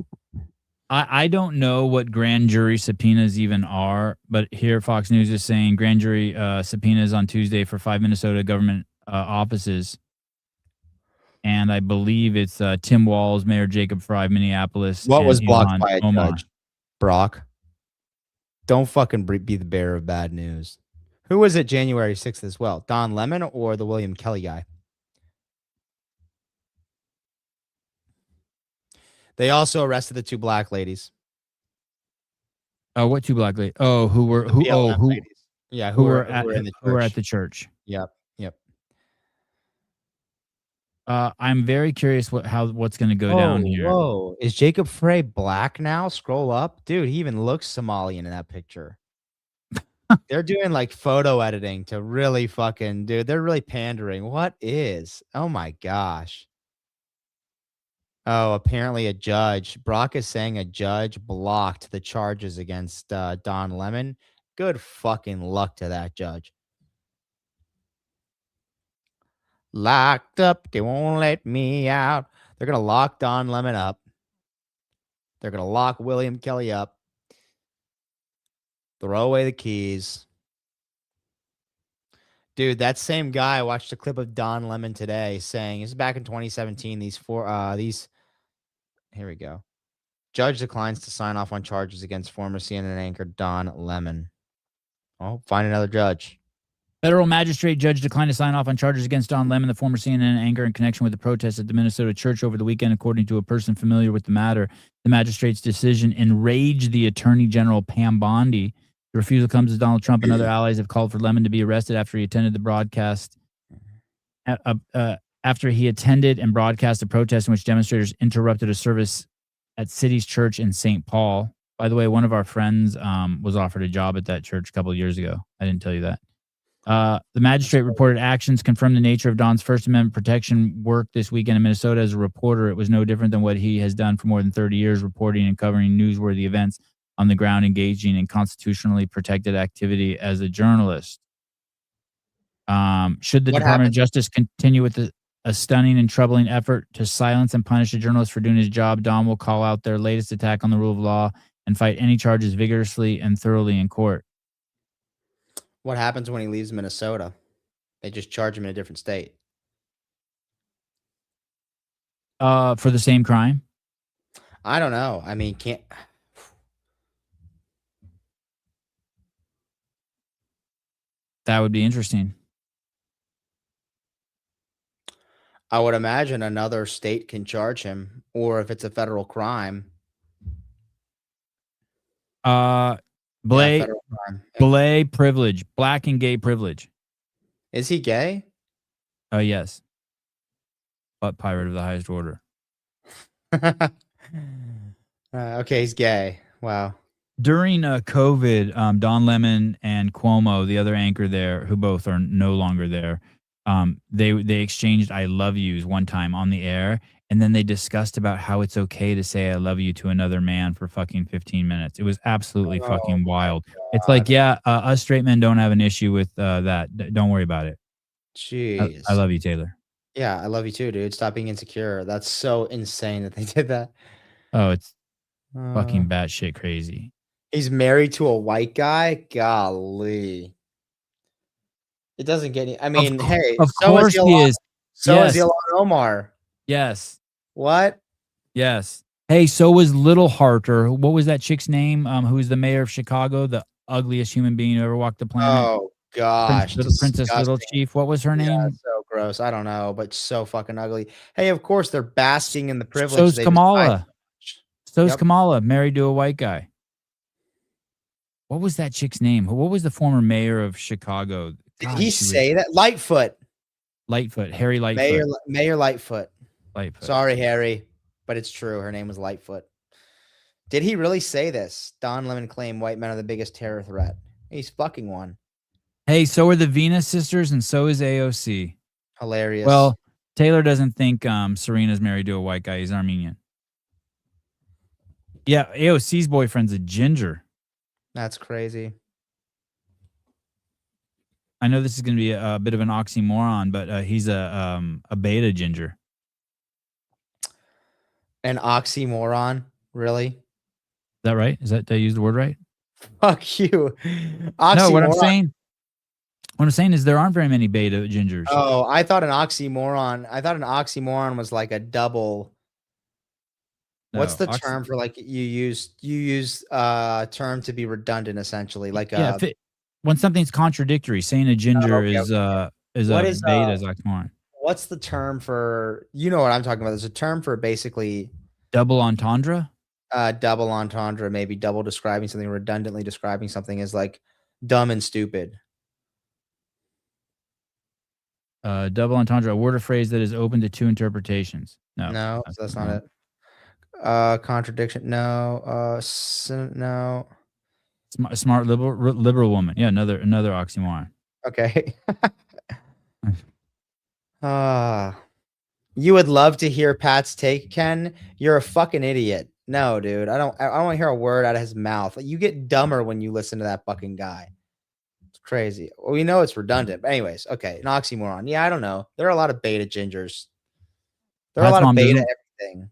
I don't know what grand jury subpoenas even are, but here Fox News is saying grand jury subpoenas on Tuesday for 5 Minnesota government offices. And I believe it's Tim Walz, Mayor Jacob Fry, Minneapolis. What was blocked by a Omar. judge? Brock. Don't fucking be the bearer of bad news. Who was it January 6th as well? Don Lemon or the William Kelly guy? They also arrested the 2 black ladies. Oh, what 2 black ladies? Oh, who were at the church. Yep. I'm very curious what's going to go down here. Whoa, is Jacob Frey black now? Scroll up, dude. He even looks Somalian in that picture. They're doing like photo editing to really fucking, dude. They're really pandering. What is? Oh my gosh. Oh, apparently a judge. Brock is saying a judge blocked the charges against Don Lemon. Good fucking luck to that judge. Locked up, they won't let me out. They're going to lock Don Lemon up. They're going to lock William Kelly up. Throw away the keys. Dude, that same guy, I watched a clip of Don Lemon today saying, this is back in 2017, here we go. Judge declines to sign off on charges against former CNN anchor Don Lemon. Oh, find another judge. Federal magistrate judge declined to sign off on charges against Don Lemon, the former CNN anchor, in connection with the protests at the Minnesota church over the weekend, according to a person familiar with the matter. The magistrate's decision enraged the Attorney General Pam Bondi. The refusal comes as Donald Trump and other allies have called for Lemon to be arrested after he attended the broadcast at after he attended and broadcast a protest in which demonstrators interrupted a service at City's Church in St. Paul. By the way, one of our friends was offered a job at that church a couple of years ago. I didn't tell you that. The magistrate reported actions confirmed the nature of Don's First Amendment protection work this weekend in Minnesota. As a reporter, it was no different than what he has done for more than 30 years, reporting and covering newsworthy events on the ground, engaging in constitutionally protected activity as a journalist. Should the Department of Justice continue with a stunning and troubling effort to silence and punish a journalist for doing his job, Don will call out their latest attack on the rule of law and fight any charges vigorously and thoroughly in court. What happens when he leaves Minnesota? They just charge him in a different state. For the same crime? I don't know. I mean, can't. That would be interesting. I would imagine another state can charge him, or if it's a federal crime. Federal crime. Blay privilege, black and gay privilege. Is he gay? Oh, yes. But pirate of the highest order. Okay, he's gay. Wow. During COVID, Don Lemon and Cuomo, the other anchor there, who both are no longer there, they exchanged "I love yous" one time on the air, and then they discussed about how it's okay to say "I love you" to another man for fucking 15 minutes. It was absolutely fucking wild. It's like, yeah, us straight men don't have an issue with that. Don't worry about it. Jeez. I love you, Taylor. Yeah, I love you too, dude. Stop being insecure. That's so insane that they did that. Oh, it's fucking batshit crazy. He's married to a white guy? Golly. It doesn't get any. I mean, hey, of so course he is. So Yes. is Ilhan Omar. Yes. What? Yes. Hey, so was Little Harter. What was that chick's name? Who was the mayor of Chicago? The ugliest human being who ever walked the planet. Oh gosh. Princess Little Chief. What was her name? Yeah, so gross. I don't know, but so fucking ugly. Hey, of course they're basking in the privilege. So's they Kamala. So's Yep. Kamala, married to a white guy. What was that chick's name? What was the former mayor of Chicago? Did God, he say that? Lightfoot. Lightfoot, Harry Lightfoot. Mayor Lightfoot. Lightfoot. Sorry, Harry, but it's true. Her name was Lightfoot. Did he really say this? Don Lemon claimed white men are the biggest terror threat. He's fucking one. Hey, so are the Venus sisters, and so is AOC. Hilarious. Well, Taylor doesn't think Serena's married to a white guy. He's Armenian. Yeah, AOC's boyfriend's a ginger. That's crazy. I know this is going to be a bit of an oxymoron, but he's a beta ginger. An oxymoron? Really? Is that right? Did I use the word right? Fuck you. Oxymoron. No, what I'm saying is there aren't very many beta gingers. Oh, I thought an oxymoron was like a double. No, What's the term for like you use term to be redundant essentially? Like when something's contradictory, saying a ginger is a beta is oxymoron. What's the term for, you know what I'm talking about? There's a term for basically double entendre. Double entendre, maybe double describing something, redundantly describing something is like dumb and stupid. Double entendre, a word or phrase that is open to two interpretations. No, that's not it. Contradiction. No. No. Smart liberal woman. Yeah, another oxymoron. Okay. You would love to hear Pat's take, Ken. You're a fucking idiot. No, dude. I don't want to hear a word out of his mouth. You get dumber when you listen to that fucking guy. It's crazy. Well, we know it's redundant, but anyways, okay. An oxymoron. Yeah, I don't know. There are a lot of beta gingers. There are a lot of beta everything.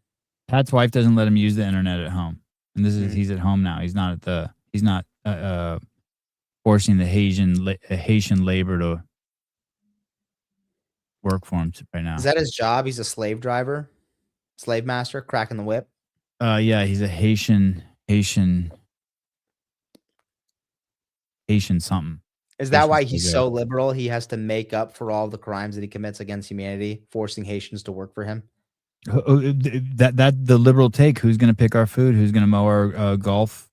Pat's wife doesn't let him use the internet at home, and this is he's at home now. He's not forcing the Haitian labor to work for him right now. Is that his job? He's a slave driver, slave master, cracking the whip. Yeah, he's a Haitian something. Is that why he's so liberal? He has to make up for all the crimes that he commits against humanity, forcing Haitians to work for him. That the liberal take. Who's going to pick our food? Who's going to mow our golf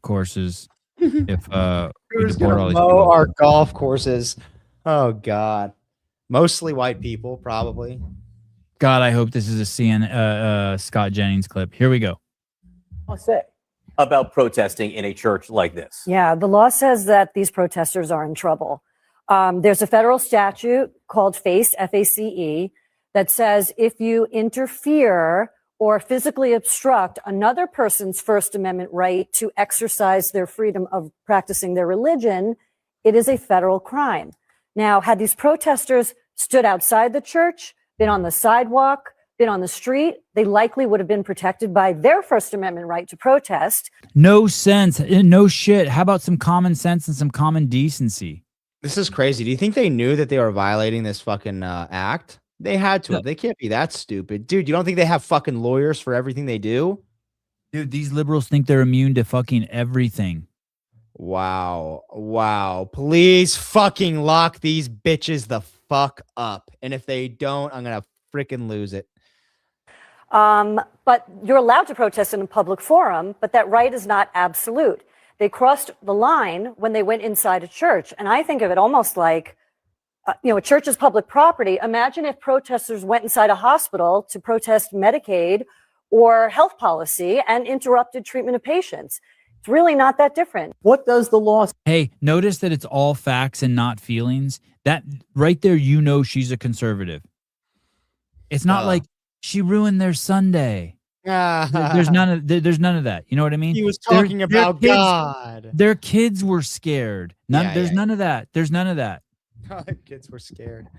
courses? If we deport all these people? Our golf courses. Oh God, Mostly white people, probably. God, I hope this is a Scott Jennings clip. Here we go. Say about protesting in a church like this. Yeah, the law says that these protesters are in trouble. There's a federal statute called FACE, F-A-C-E, that says if you interfere or physically obstruct another person's First Amendment right to exercise their freedom of practicing their religion, it is a federal crime. Now, had these protesters stood outside the church, been on the sidewalk, been on the street, they likely would have been protected by their First Amendment right to protest. No sense. No shit. How about some common sense and some common decency? This is crazy. Do you think they knew that they were violating this fucking act? They had to. No. They can't be that stupid. Dude, you don't think they have fucking lawyers for everything they do? Dude, these liberals think they're immune to fucking everything. Wow. Wow. Please fucking lock these bitches the fuck up. And if they don't, I'm going to freaking lose it. But you're allowed to protest in a public forum, but that right is not absolute. They crossed the line when they went inside a church. And I think of it almost like, a church is public property. Imagine if protesters went inside a hospital to protest Medicaid or health policy and interrupted treatment of patients. It's really not that different. What does the law say? Hey, notice that it's all facts and not feelings. That right there, she's a conservative. It's not like she ruined their Sunday. There's none of that. You know what I mean? He was talking about God. Their kids were scared. There's none of that. There's none of that. Kids were scared.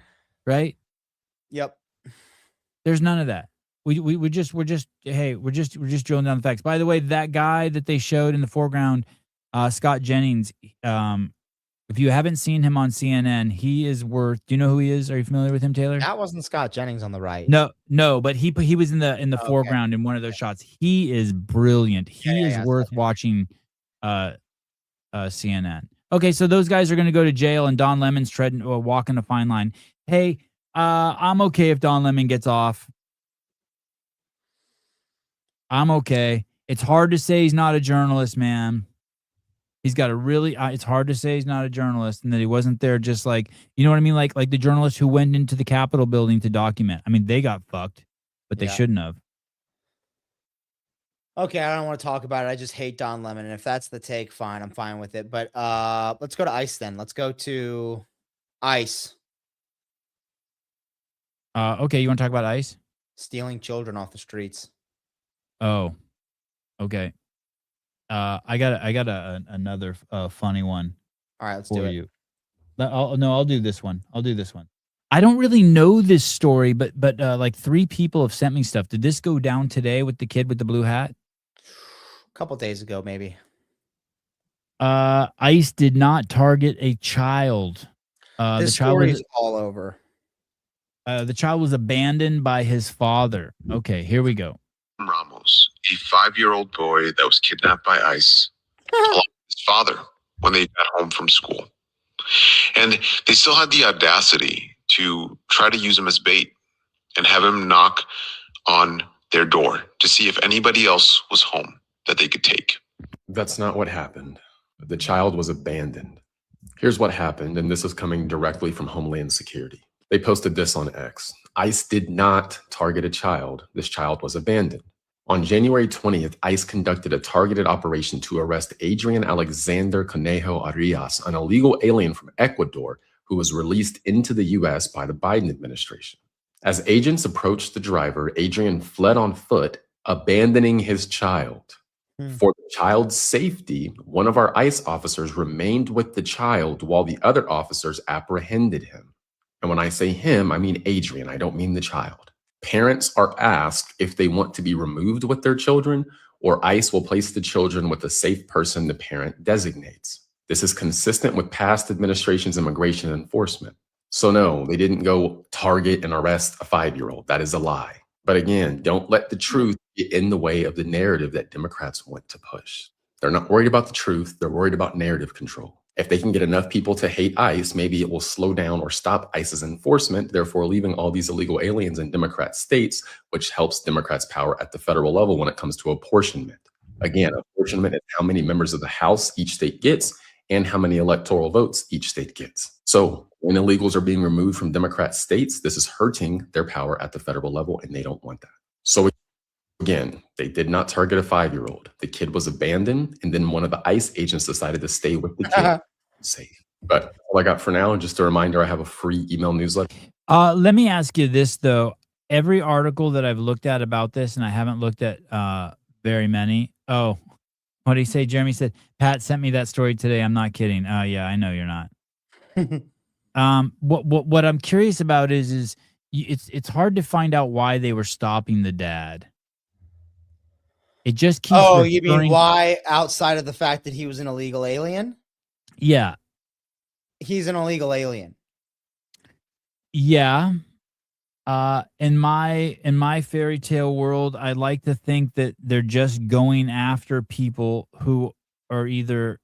Right? Yep. There's none of that. We're just drilling down the facts. By the way, that guy that they showed in the foreground, Scott Jennings, if you haven't seen him on CNN, he is worth. Do you know who he is? Are you familiar with him, Taylor? That wasn't Scott Jennings on the right. No, but he was in the foreground in one of those shots. He is brilliant. He is worth watching CNN. Okay, so those guys are going to go to jail, and Don Lemon's walking a fine line. Hey, I'm okay if Don Lemon gets off. I'm okay. It's hard to say he's not a journalist, man. He's got a really, it's hard to say he's not a journalist and that he wasn't there just like, you know what I mean? Like the journalists who went into the Capitol building to document. I mean, they got fucked, but they shouldn't have. Okay, I don't want to talk about it. I just hate Don Lemon. And if that's the take, fine. I'm fine with it. But let's go to ICE then. Let's go to ICE. Okay, you want to talk about ICE? Stealing children off the streets. Oh, okay. I got another funny one. All right, let's do it. You. I'll do this one. I don't really know this story, but like 3 people have sent me stuff. Did this go down today with the kid with the blue hat? A couple days ago, maybe. ICE did not target a child. This story is all over. The child was abandoned by his father. Okay, here we go. Ramos, a 5-year-old boy that was kidnapped by ICE, along with his father when they got home from school. And they still had the audacity to try to use him as bait and have him knock on their door to see if anybody else was home that they could take. That's not what happened. The child was abandoned. Here's what happened, and this is coming directly from Homeland Security. They posted this on X. ICE did not target a child. This child was abandoned. On January 20th, ICE conducted a targeted operation to arrest Adrian Alexander Conejo Arias, an illegal alien from Ecuador who was released into the U.S. by the Biden administration. As agents approached the driver, Adrian fled on foot, abandoning his child. For the child's safety, one of our ICE officers remained with the child while the other officers apprehended him. And when I say him, I mean Adrian. I don't mean the child. Parents are asked if they want to be removed with their children, or ICE will place the children with a safe person the parent designates. This is consistent with past administrations' immigration enforcement. So no, they didn't go target and arrest a 5-year-old. That is a lie. But again, don't let the truth get in the way of the narrative that Democrats want to push. They're not worried about the truth. They're worried about narrative control. If they can get enough people to hate ICE, maybe it will slow down or stop ICE's enforcement, therefore leaving all these illegal aliens in Democrat states, which helps Democrats' power at the federal level when it comes to apportionment. Again, apportionment is how many members of the House each state gets, and how many electoral votes each state gets. So when illegals are being removed from Democrat states, this is hurting their power at the federal level, and they don't want that. So again, they did not target a 5-year-old. The kid was abandoned, and then one of the ICE agents decided to stay with the kid. Safe. But all I got for now, just a reminder, I have a free email newsletter. Let me ask you this, though. Every article that I've looked at about this, and I haven't looked at very many. Oh, what did he say? Jeremy said, Pat sent me that story today. I'm not kidding. Yeah, I know you're not. What I'm curious about is it's hard to find out why they were stopping the dad. It just keeps. Oh, you mean why outside of the fact that he was an illegal alien? Yeah. He's an illegal alien. Yeah. In my fairy tale world, I like to think that they're just going after people who are either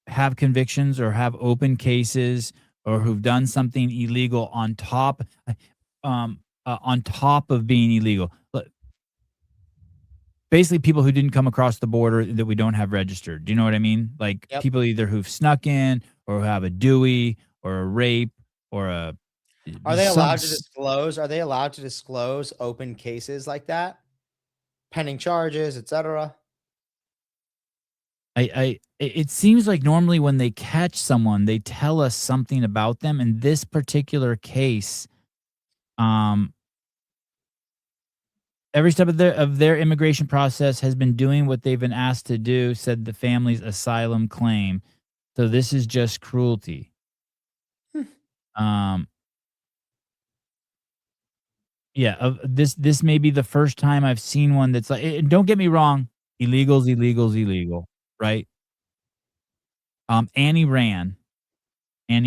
have convictions or have open cases or who've done something illegal on top of being illegal. Basically, people who didn't come across the border that we don't have registered. Do you know what I mean? Like people either who've snuck in or who have a Dewey or a rape or a. Are they allowed to disclose? Are they allowed to disclose open cases like that, pending charges, etc.? It seems like normally when they catch someone, they tell us something about them. In this particular case, every step of their immigration process has been doing what they've been asked to do, said the family's asylum claim. So this is just cruelty. Yeah, this may be the first time I've seen one that's like. And don't get me wrong, illegal, right? Annie ran. I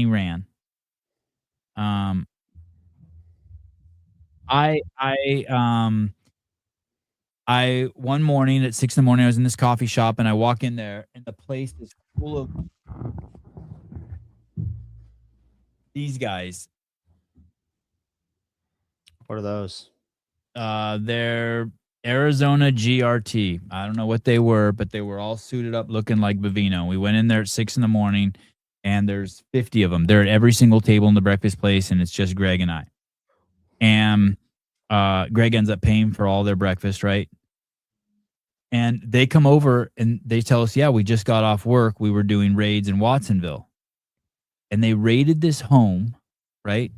one morning at 6 a.m, I was in this coffee shop and I walk in there and the place is full of these guys. What are those? They're Arizona GRT. I don't know what they were, but they were all suited up looking like Bavino. We went in there at 6 a.m, and there's 50 of them. They're at every single table in the breakfast place, and it's just Greg and I. And Greg ends up paying for all their breakfast, right? And they come over and they tell us, yeah, we just got off work. We were doing raids in Watsonville. And they raided this home, right?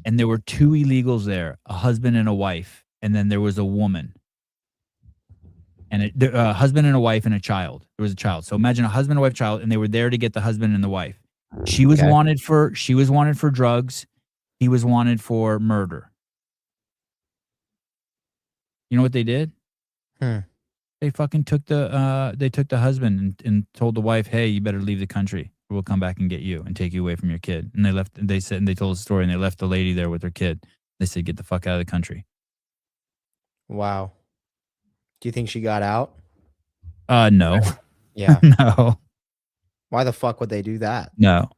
And there were 2 illegals there, a husband and a wife. And then there was a woman. And a husband and a wife and a child. There was a child. So imagine a husband, a wife, child, and they were there to get the husband and the wife. She was wanted for drugs. He was wanted for murder. You know what they did? They fucking took the husband and told the wife, hey, you better leave the country. We'll come back and get you and take you away from your kid. And they left. And they told a story, and they left the lady there with her kid. They said, get the fuck out of the country. Wow. Do you think she got out? No. Yeah. No. Why the fuck would they do that? No.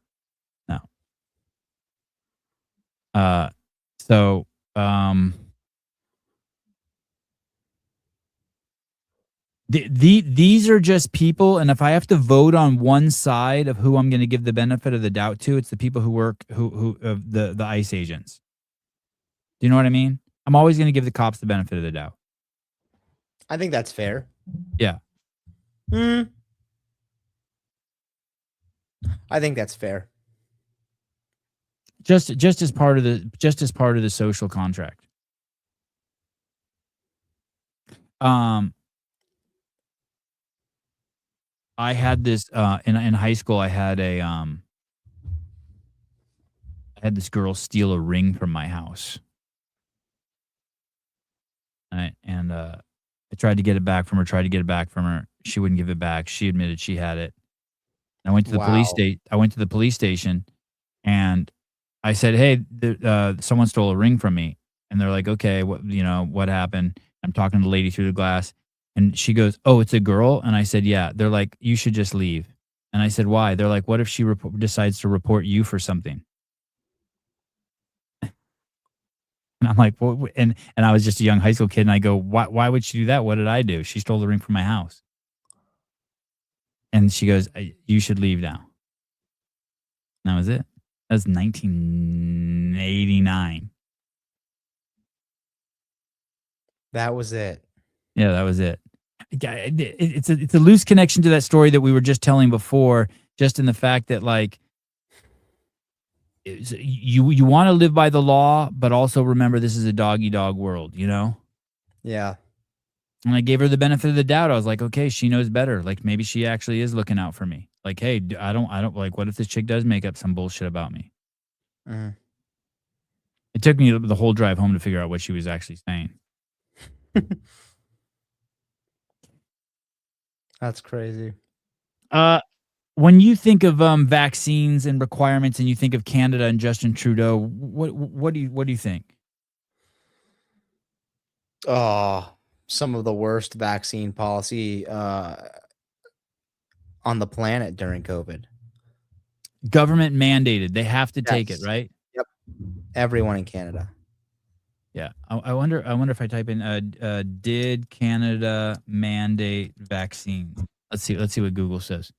These are just people, and if I have to vote on one side of who I'm going to give the benefit of the doubt to, it's the people who work the ICE agents. Do you know what I mean? I'm always going to give the cops the benefit of the doubt. I think that's fair. Yeah. I think that's fair. Just as part of the social contract. I had this in high school. I had this girl steal a ring from my house. And I tried to get it back from her. She wouldn't give it back. She admitted she had it. I went to the police station, and I said, "Hey, someone stole a ring from me." And they're like, "Okay, what happened?" I'm talking to the lady through the glass, and she goes, "Oh, it's a girl." And I said, "Yeah." They're like, "You should just leave." And I said, "Why?" They're like, "What if she decides to report you for something?" And I'm like, "Well," and I was just a young high school kid, and I go, "Why would she do that? What did I do? She stole the ring from my house." And she goes, "You should leave now." That was it. That was 1989. That was it. Yeah, that was it. It's a loose connection to that story that we were just telling before, just in the fact that like you want to live by the law, but also remember this is a dog-eat-dog world, you know? Yeah. And I gave her the benefit of the doubt. I was like, okay, she knows better. Like maybe she actually is looking out for me. Like, hey, I don't like, what if this chick does make up some bullshit about me? Mhm. It took me the whole drive home to figure out what she was actually saying. That's crazy. When you think of vaccines and requirements, and you think of Canada and Justin Trudeau, what do you think? Oh, some of the worst vaccine policy on the planet during COVID. Government mandated. They have to take it, Yes. right? Yep. Everyone in Canada. Yeah. I wonder if I type in did Canada mandate vaccine? Let's see what Google says.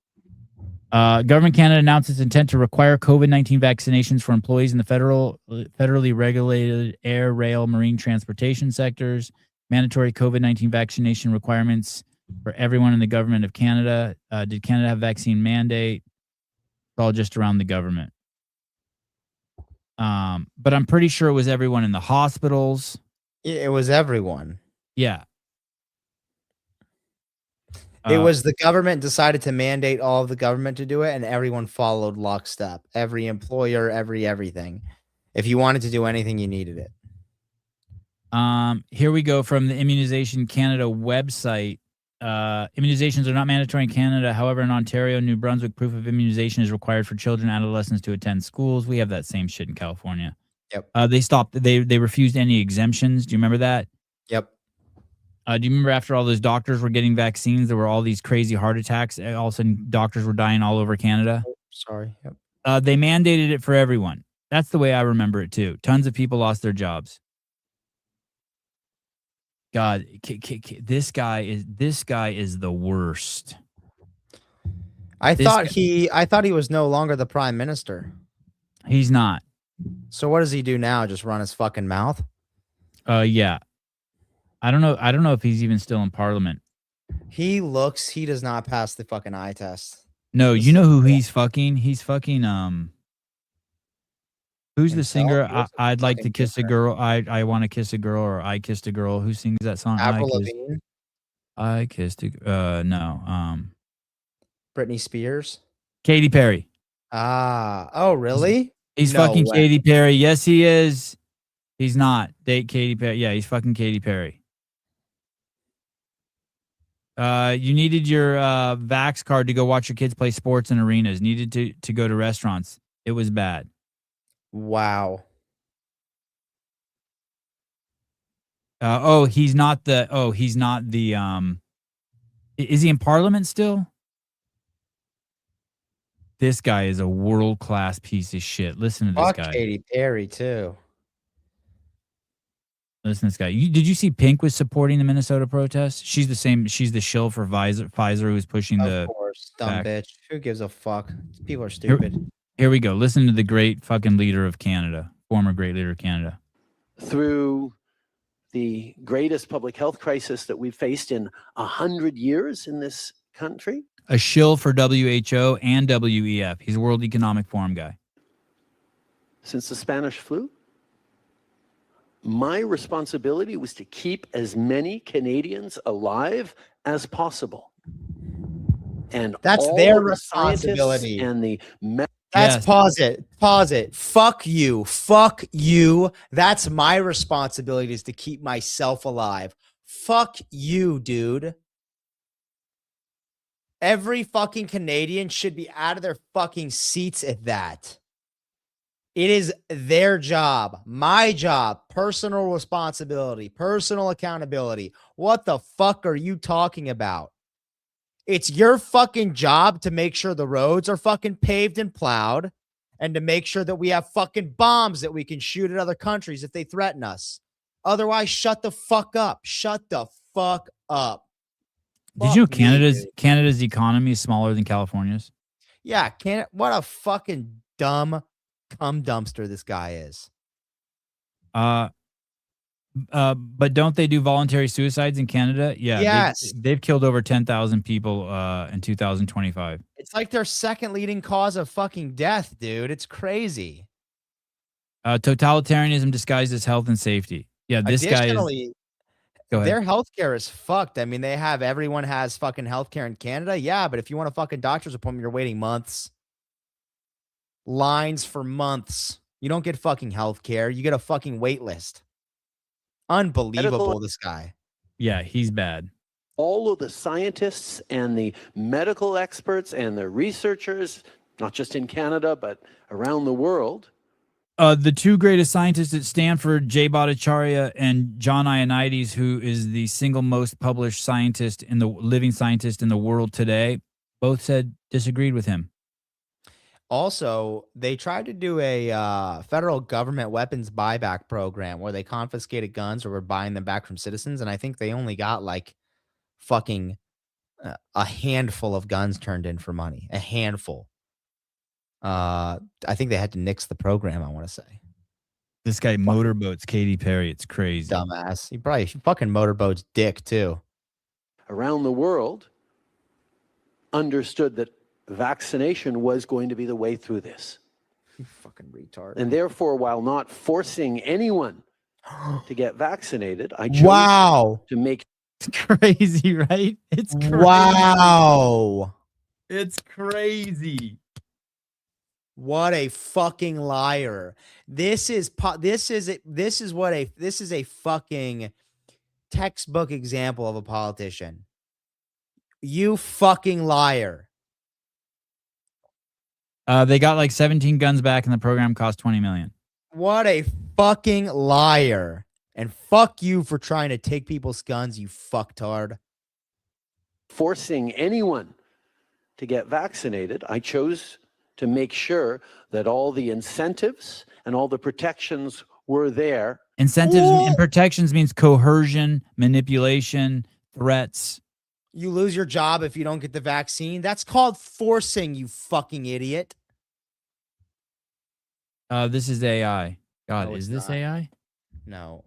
Government Canada announced its intent to require COVID-19 vaccinations for employees in the federally regulated air, rail, marine transportation sectors. Mandatory COVID-19 vaccination requirements for everyone in the government of Canada. Did Canada have vaccine mandate? It's all just around the government. But I'm pretty sure it was everyone in the hospitals. It was everyone. Yeah. It was the government decided to mandate all of the government to do it, and everyone followed lockstep. Every employer, everything. If you wanted to do anything, you needed it. Here we go from the Immunization Canada website. Immunizations are not mandatory in Canada. However, in Ontario, New Brunswick, proof of immunization is required for children and adolescents to attend schools. We have that same shit in California. Yep. They refused any exemptions. Do you remember that? Yep. Do you remember after all those doctors were getting vaccines, there were all these crazy heart attacks? All of a sudden, doctors were dying all over Canada. Oh, sorry. Yep. They mandated it for everyone. That's the way I remember it too. Tons of people lost their jobs. God, this guy is the worst. I thought he was no longer the prime minister. He's not. So what does he do now? Just run his fucking mouth? Yeah. I don't know if he's even still in parliament. He does not pass the fucking eye test. No, you know who he's fucking? He's fucking who's the singer? I'd like to kiss a girl. I want to kiss a girl, or I kissed a girl. Who sings that song? Avril Lavigne? I kissed a no. Britney Spears? Katy Perry. Oh, really? He's fucking Katy Perry. Yes, he is. He's not. Date Katy Perry. Yeah, he's fucking Katy Perry. You needed your Vax card to go watch your kids play sports in arenas. Needed to go to restaurants. It was bad. Wow. He's not the is he in parliament still? This guy is a world-class piece of shit. Listen to this guy. Katy Perry too. Listen to this guy. Did you see Pink was supporting the Minnesota protests? She's the same. She's the shill for Pfizer who's pushing Of course, dumb back. bitch. Who gives a fuck? People are stupid. Here we go. Listen to the great fucking leader of Canada, former great leader of Canada. Through the greatest public health crisis that we've faced in 100 years in this country. A shill for WHO and WEF. He's a World Economic Forum guy. Since the Spanish flu, my responsibility was to keep as many Canadians alive as possible. And that's their responsibility. And the Pause it. Fuck you. That's my responsibility, is to keep myself alive. Fuck you, dude. Every fucking Canadian should be out of their fucking seats at that. It is their job, my job, personal responsibility, personal accountability. What the fuck are you talking about? It's your fucking job to make sure the roads are fucking paved and plowed, and to make sure that we have fucking bombs that we can shoot at other countries if they threaten us. Otherwise, shut the fuck up. Shut the fuck up. Did you know Canada's economy is smaller than California's? Yeah, what a fucking dumb cum dumpster this guy is. But don't they do voluntary suicides in Canada? Yeah, Yes. they've killed over 10,000 people in 2025. It's like their second leading cause of fucking death, dude. It's crazy. Totalitarianism disguised as health and safety. Yeah, this guy is. Additionally, Go ahead. their healthcare is fucked. I mean, everyone has fucking healthcare in Canada. Yeah, but if you want a fucking doctor's appointment, you're waiting months. Lines for months. You don't get fucking healthcare. You get a fucking wait list. Unbelievable, this guy. Yeah, he's bad. All of the scientists and the medical experts and the researchers, not just in Canada, but around the world. The two greatest scientists at Stanford, Jay Bhattacharya and John Ioannidis, who is the single most published living scientist in the world today, both disagreed with him. Also, they tried to do a federal government weapons buyback program where they confiscated guns or were buying them back from citizens. And I think they only got like fucking a handful of guns turned in for money. A handful. I think they had to nix the program, I want to say. This guy motorboats Katy Perry. It's crazy. Dumbass. He probably fucking motorboats dick too. Around the world understood that vaccination was going to be the way through this. You fucking retard. And therefore, while not forcing anyone to get vaccinated, I chose to make. It's crazy, right? It's crazy. Wow. It's crazy. What a fucking liar. This is a fucking textbook example of a politician. You fucking liar. They got like 17 guns back and the program cost $20 million. What a fucking liar. And fuck you for trying to take people's guns, you fucktard. Forcing anyone to get vaccinated, I chose to make sure that all the incentives and all the protections were there. Incentives and protections means coercion, manipulation, threats. You lose your job if you don't get the vaccine. That's called forcing, you fucking idiot. This is AI. God, No, is it's this not. AI? No.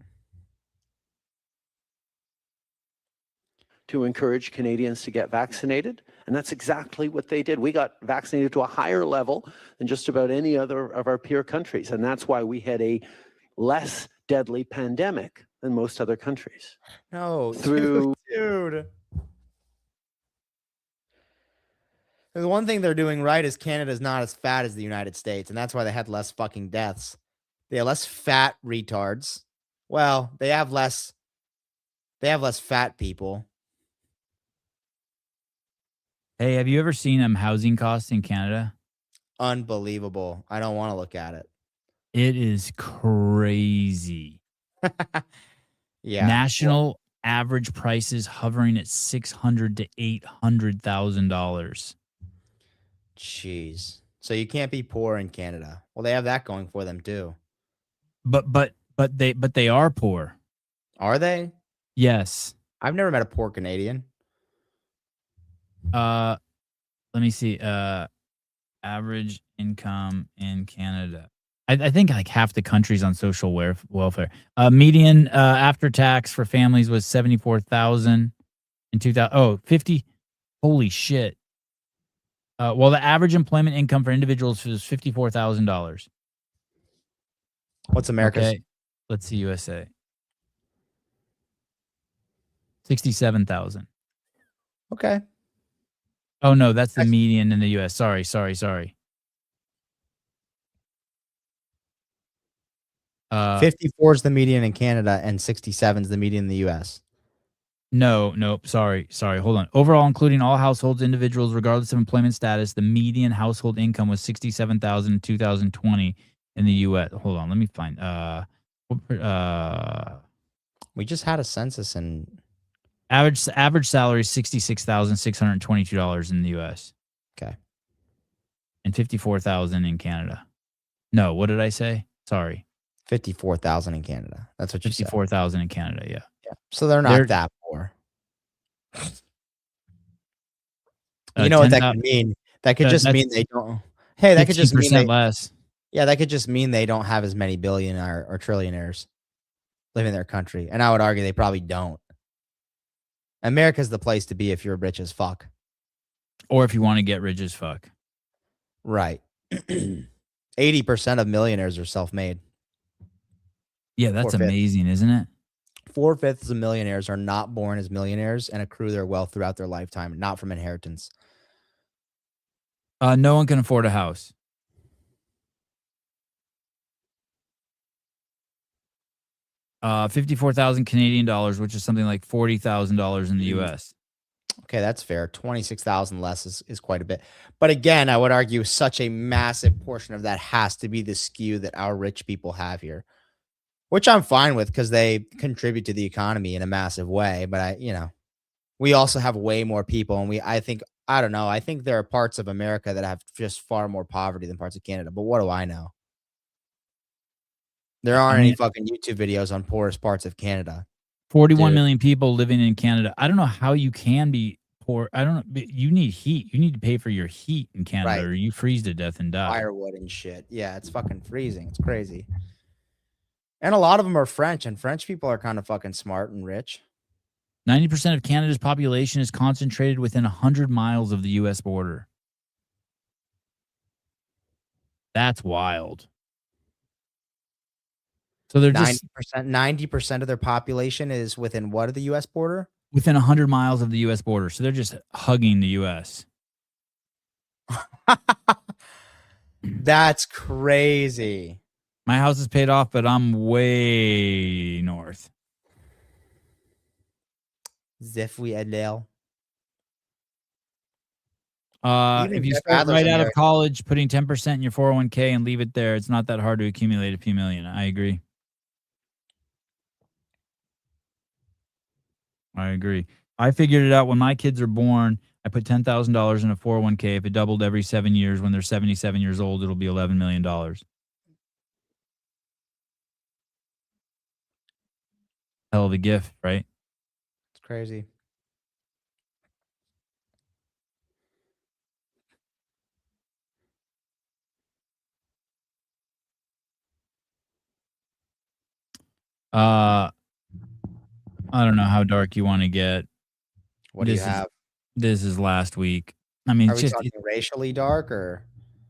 To encourage Canadians to get vaccinated. And that's exactly what they did. We got vaccinated to a higher level than just about any other of our peer countries. And that's why we had a less deadly pandemic than most other countries. No, Through dude. The one thing they're doing right is Canada's not as fat as the United States, and that's why they had less fucking deaths. They have less fat retards. Well, they have less fat people. Hey, have you ever seen housing costs in Canada? Unbelievable. I don't want to look at it. It is crazy. Yeah. National average prices hovering at $600,000 to $800,000. Jeez. So you can't be poor in Canada. Well, they have that going for them too. But they are poor. Are they? Yes. I've never met a poor Canadian. Let me see. Average income in Canada. I think like half the country's on social welfare. Median after tax for families was $74,000 in 2000. Oh, 50. Holy shit. Well, the average employment income for individuals was $54,000. What's America's? Okay. Let's see USA. 67,000. Okay. Oh no, that's the median in the US. Sorry. 54 is the median in Canada and 67 is the median in the US. No, sorry. Hold on. Overall, including all households, individuals, regardless of employment status, the median household income was $67,000 in 2020 in the US. Hold on, let me find. We just had a census and average salary is $66,622 in the US. Okay. And $54,000 in Canada. No, what did I say? Sorry. 54,000 in Canada. That's what you said. 54,000 in Canada, yeah. So they're not that poor. You know what that could mean? That could just mean they don't. Hey, that could just mean 15% less. yeah, that could just mean they don't have as many billionaire or trillionaires living in their country. And I would argue they probably don't. America's the place to be if you're rich as fuck. Or if you want to get rich as fuck. Right. 80% of millionaires are self-made. Yeah, that's 4/5. amazing, isn't it? 4/5 of millionaires are not born as millionaires and accrue their wealth throughout their lifetime, not from inheritance. No one can afford a house. $54,000 Canadian dollars, which is something like $40,000 in the US. Okay, that's fair. 26,000 less is quite a bit. But again, I would argue such a massive portion of that has to be the skew that our rich people have here, which I'm fine with because they contribute to the economy in a massive way. But we also have way more people, and I think there are parts of America that have just far more poverty than parts of Canada. But what do I know? There aren't any fucking YouTube videos on poorest parts of Canada. 41 million people living in Canada. I don't know how you can be poor. I don't know. You need heat. You need to pay for your heat in Canada, or you freeze to death and die. Firewood and shit. Yeah, it's fucking freezing. It's crazy. And a lot of them are French, and French people are kind of fucking smart and rich. 90% of Canada's population is concentrated within 100 miles of the U.S. border. That's wild. So they're 90% of their population is within what of the U.S. border? Within 100 miles of the U.S. border. So they're just hugging the U.S. That's crazy. My house is paid off, but I'm way north. Zifwi Adele. If you start right out of college, putting 10% in your 401k and leave it there, it's not that hard to accumulate a few million. I agree. I figured it out when my kids are born. I put $10,000 in a 401k. If it doubled every 7 years, when they're 77 years old, it'll be $11 million. Hell of a gift, right? It's crazy. I don't know how dark you want to get. What do you have? This is last week. I mean, are we talking racially dark or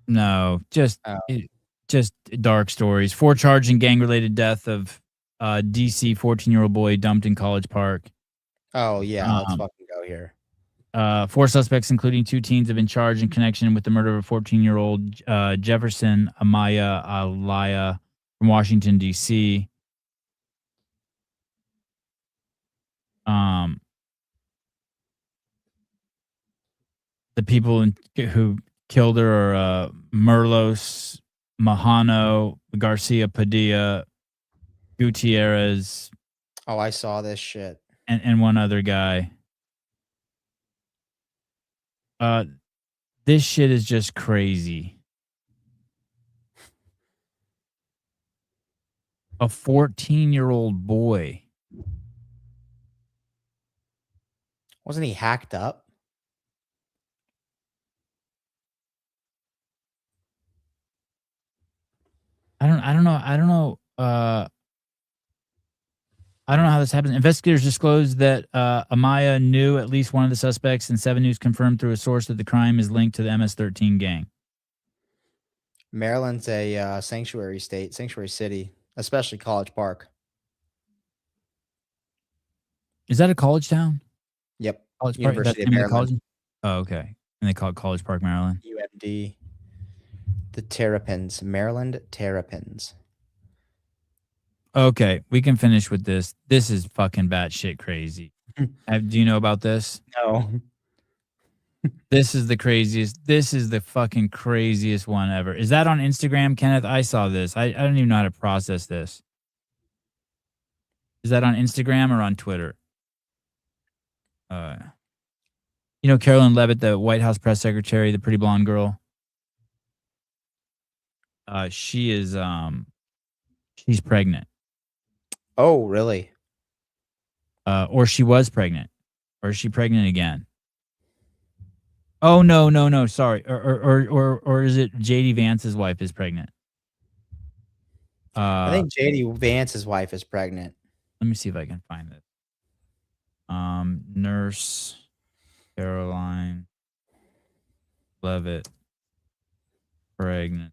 no? Just dark stories. 4 charged in gang-related death of DC 14-year-old boy dumped in College Park. Oh yeah, let's fucking go here. 4 suspects, including 2 teens, have been charged in connection with the murder of a 14-year-old Jefferson Amaya Alaya from Washington, D.C. The people who killed her are Merlos, Mahano, Garcia Padilla, Gutierrez. Oh, I saw this shit. And one other guy. This shit is just crazy. A 14-year-old boy. Wasn't he hacked up? I don't know how this happens. Investigators disclosed that Amaya knew at least one of the suspects, and 7 News confirmed through a source that the crime is linked to the MS-13 gang. Maryland's a sanctuary city, especially College Park. Is that a college town? Yep. College Park. University of Maryland. Oh, okay. And they call it College Park, Maryland. UMD. The Terrapins, Maryland Terrapins. Okay, we can finish with this. This is fucking batshit crazy. Do you know about this? No. This is the craziest. This is the fucking craziest one ever. Is that on Instagram, Kenneth? I saw this. I don't even know how to process this. Is that on Instagram or on Twitter? Carolyn Leavitt, the White House press secretary, the pretty blonde girl. She is she's pregnant. Oh, really? Or she was pregnant. Or is she pregnant again? Oh no. Sorry, or is it JD Vance's wife is pregnant? I think JD Vance's wife is pregnant. Let me see if I can find it. Nurse Caroline Levitt pregnancy.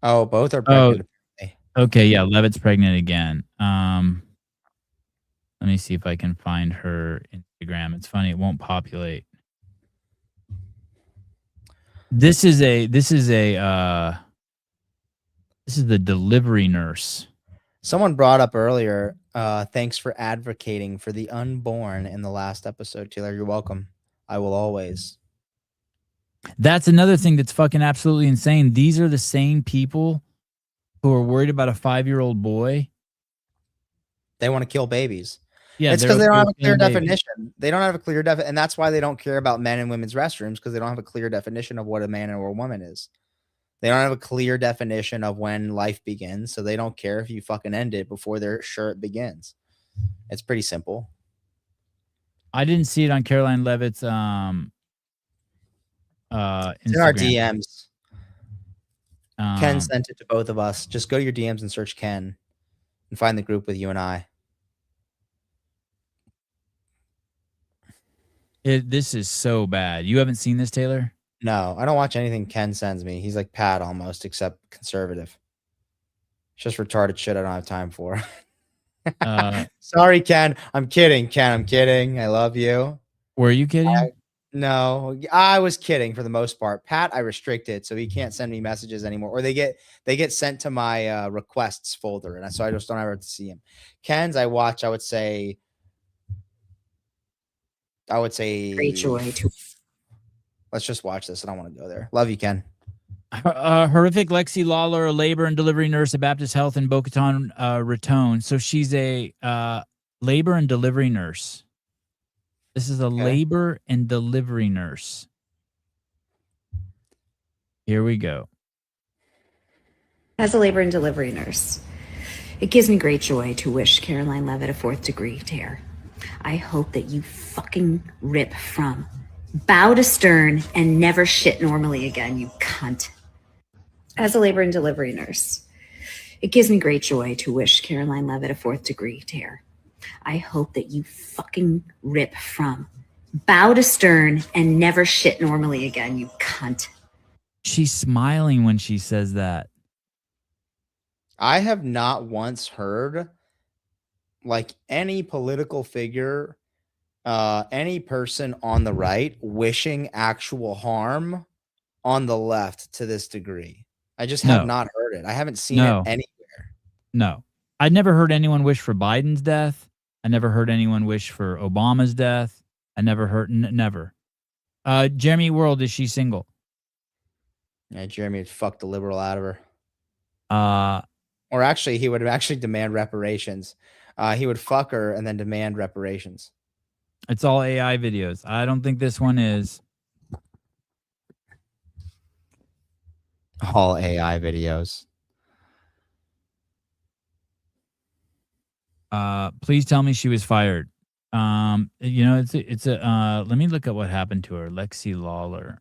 Oh, both are pregnant. Okay, yeah, Levitt's pregnant again. Let me see if I can find her Instagram. It's funny, it won't populate. This is the delivery nurse. Someone brought up earlier, thanks for advocating for the unborn in the last episode, Taylor. You're welcome. I will always. That's another thing that's fucking absolutely insane. These are the same people who are worried about a 5-year-old boy. They want to kill babies. Yeah, it's because they don't have a clear babies. definition. They don't have a clear definition, and that's why they don't care about men and women's restrooms, because they don't have a clear definition of what a man or a woman is. They don't have a clear definition of when life begins, so they don't care if you fucking end it before they're sure it begins. It's pretty simple. I didn't see it on Caroline Levitt's It's Instagram. in our DMs. Ken sent it to both of us. Just go to your DMs and search Ken and find the group with you and I. This is so bad. You haven't seen this, Taylor? No, I don't watch anything Ken sends me. He's like Pat almost, except conservative. It's just retarded shit I don't have time for. Sorry, Ken. I'm kidding, Ken. I'm kidding. I love you. Were you kidding? No, I was kidding for the most part. Pat, I restricted, so he can't send me messages anymore, or they get sent to my requests folder, and so I just don't ever have to see him. Ken's I watch. I would say. Great joy. Let's just watch this. I don't want to go there. Love you, Ken. Horrific Lexi Lawler, a labor and delivery nurse at Baptist Health in Boca Raton. So she's a labor and delivery nurse. This is a labor and delivery nurse. Here we go. As a labor and delivery nurse, it gives me great joy to wish Caroline Levitt a 4th degree tear. I hope that you fucking rip from bow to stern and never shit normally again, you cunt. As a labor and delivery nurse, it gives me great joy to wish Caroline Levitt a 4th degree tear. I hope that you fucking rip from bow to stern and never shit normally again, you cunt. She's smiling when she says that. I have not once heard like any political figure, any person on the right wishing actual harm on the left to this degree. I just have not heard it. I haven't seen it anywhere. No. I'd never heard anyone wish for Biden's death. I never heard anyone wish for Obama's death. I never heard, never. Jeremy World, is she single? Yeah, Jeremy would fuck the liberal out of her. Or actually, he would actually demand reparations. He would fuck her and then demand reparations. It's all AI videos. I don't think this one is. All AI videos. Please tell me she was fired. You know, it's a let me look at what happened to her. Lexi Lawler.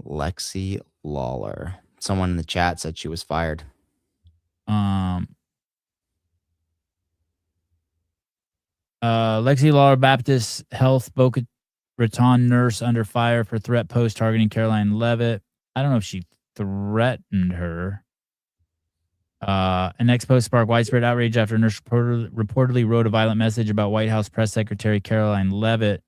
Lexi Lawler. Someone in the chat said she was fired. Lexi Lawler, Baptist Health Boca Raton nurse under fire for threat post targeting Caroline Levitt. I don't know if she threatened her. An ex post sparked widespread outrage after a nurse reportedly wrote a violent message about White House Press Secretary Caroline Levitt.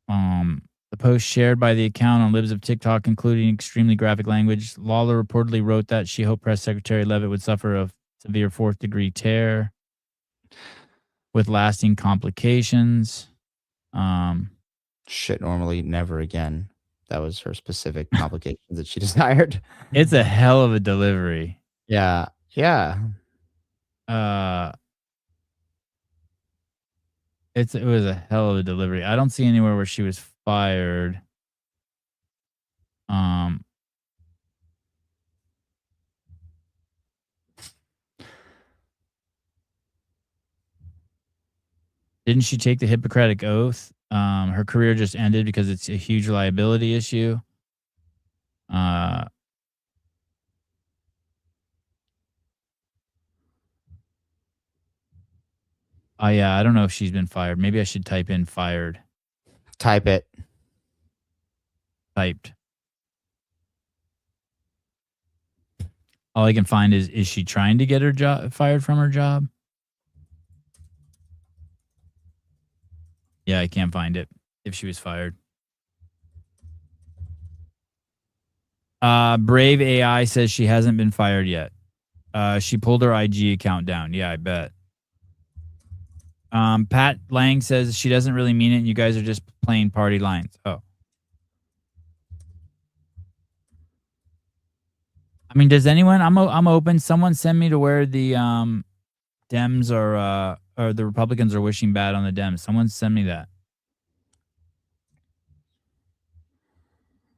The post shared by the account on Libs of TikTok, including extremely graphic language. Lawler reportedly wrote that she hoped Press Secretary Levitt would suffer a severe 4th degree tear with lasting complications. Shit, normally never again. That was her specific complications that she desired. It's a hell of a delivery. Yeah. Yeah. It was a hell of a delivery. I don't see anywhere where she was fired. Didn't she take the Hippocratic Oath? Her career just ended because it's a huge liability issue. Oh yeah, I don't know if she's been fired. Maybe I should type in fired. Type it. Typed. All I can find is she trying to get her job fired from her job? Yeah, I can't find it. If she was fired. Brave AI says she hasn't been fired yet. She pulled her IG account down. Yeah, I bet. Pat Lang says she doesn't really mean it and you guys are just playing party lines. Oh. I mean, does anyone I'm open. Someone send me to where the Dems are or the Republicans are wishing bad on the Dems. Someone send me that.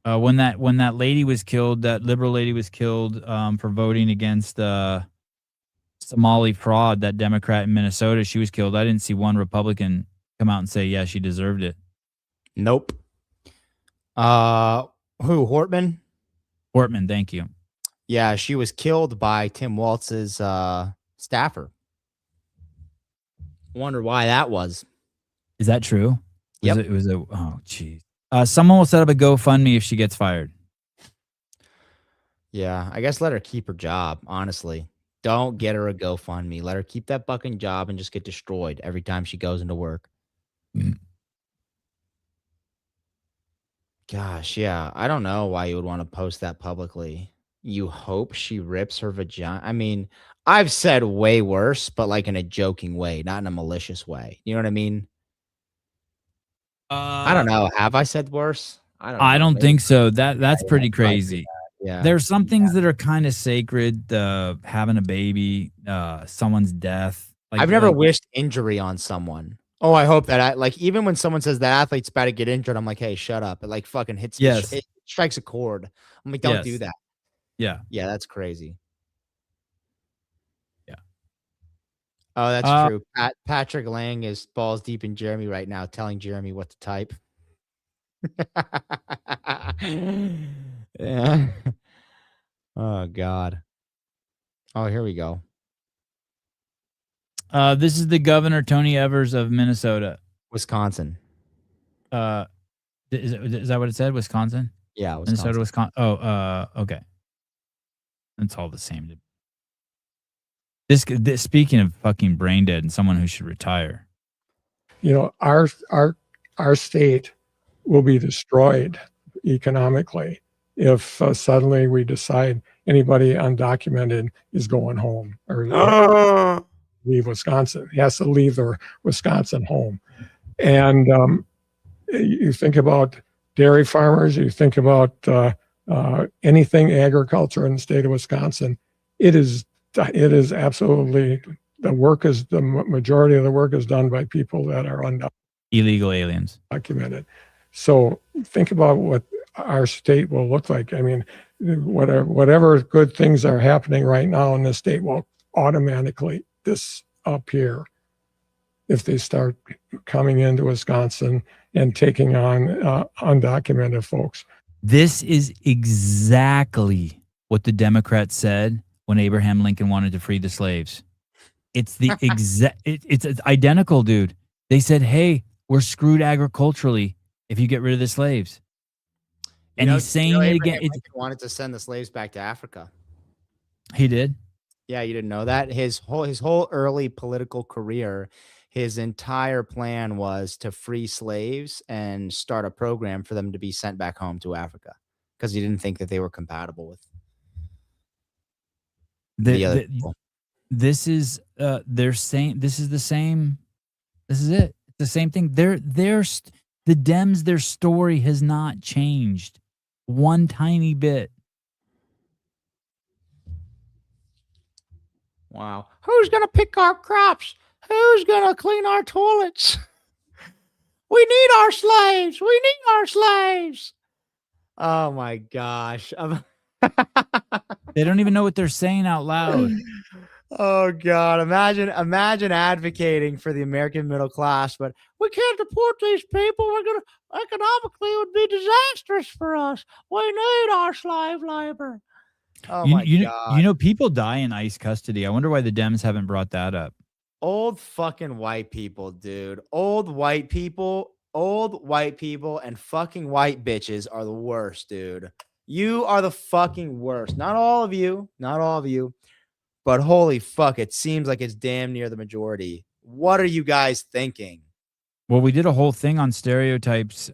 When that lady was killed, that liberal lady was killed for voting against Somali fraud, that Democrat in Minnesota, she was killed. I didn't see one Republican come out and say, yeah, she deserved it. Nope. Who? Hortman? Hortman, thank you. Yeah, she was killed by Tim Walz's staffer. Wonder why that was. Is that true? Yep. It was a oh geez. Someone will set up a GoFundMe if she gets fired. Yeah, I guess let her keep her job, honestly. Don't get her a GoFundMe. Let her keep that fucking job and just get destroyed every time she goes into work. Gosh, yeah. I don't know why you would want to post that publicly. You hope she rips her vagina. I mean, I've said way worse, but like in a joking way, not in a malicious way. You know what I mean? I don't know. Have I said worse? I don't know. I don't Maybe. think so. That's Yeah, pretty it's likely crazy. that. Yeah. There's some things that are kind of sacred. Having a baby, someone's death. I've never wished injury on someone. Oh, I hope that even when someone says that athlete's about to get injured, I'm like, hey, shut up. It like fucking hits me. Yes. It strikes a chord. I'm like, don't do that. Yeah. Yeah, that's crazy. Yeah. Oh, that's true. Patrick Lang is balls deep in Jeremy right now, telling Jeremy what to type. Yeah. Oh, God. Oh, here we go. This is the governor, Tony Evers of Minnesota. Wisconsin. Is that what it said? Wisconsin? Yeah, Wisconsin. Minnesota, Wisconsin. Oh, okay. It's all the same. This speaking of fucking brain dead and someone who should retire. You know, our state will be destroyed economically if suddenly we decide anybody undocumented is going home or leave Wisconsin. He has to leave their Wisconsin home. And you think about dairy farmers, you think about anything agriculture in the state of Wisconsin. It is absolutely, the majority of the work is done by people that are illegal aliens. Documented. So think about what our state will look like. I mean, whatever good things are happening right now in the state will automatically disappear if they start coming into Wisconsin and taking on undocumented folks. This is exactly what the Democrats said when Abraham Lincoln wanted to free the slaves. It's the exact. It's identical, dude. They said, "Hey, we're screwed agriculturally if you get rid of the slaves." And he's saying it again. Lincoln wanted to send the slaves back to Africa. He did. Yeah, you didn't know that? His whole early political career, his entire plan was to free slaves and start a program for them to be sent back home to Africa because he didn't think that they were compatible with the other people. This is they're saying this is the same. This is it. It's the same thing. The Dems, their story has not changed one tiny bit. Wow. Who's going to pick our crops? Who's going to clean our toilets? We need our slaves. We need our slaves. Oh, my gosh. They don't even know what they're saying out loud. Oh God! Imagine advocating for the American middle class, but we can't deport these people. We're gonna economically it would be disastrous for us. We need our slave labor. Oh my God! People die in ICE custody. I wonder why the Dems haven't brought that up. Old fucking white people, dude. Old white people and fucking white bitches are the worst, dude. You are the fucking worst. Not all of you. But holy fuck, it seems like it's damn near the majority. What are you guys thinking? Well, we did a whole thing on stereotypes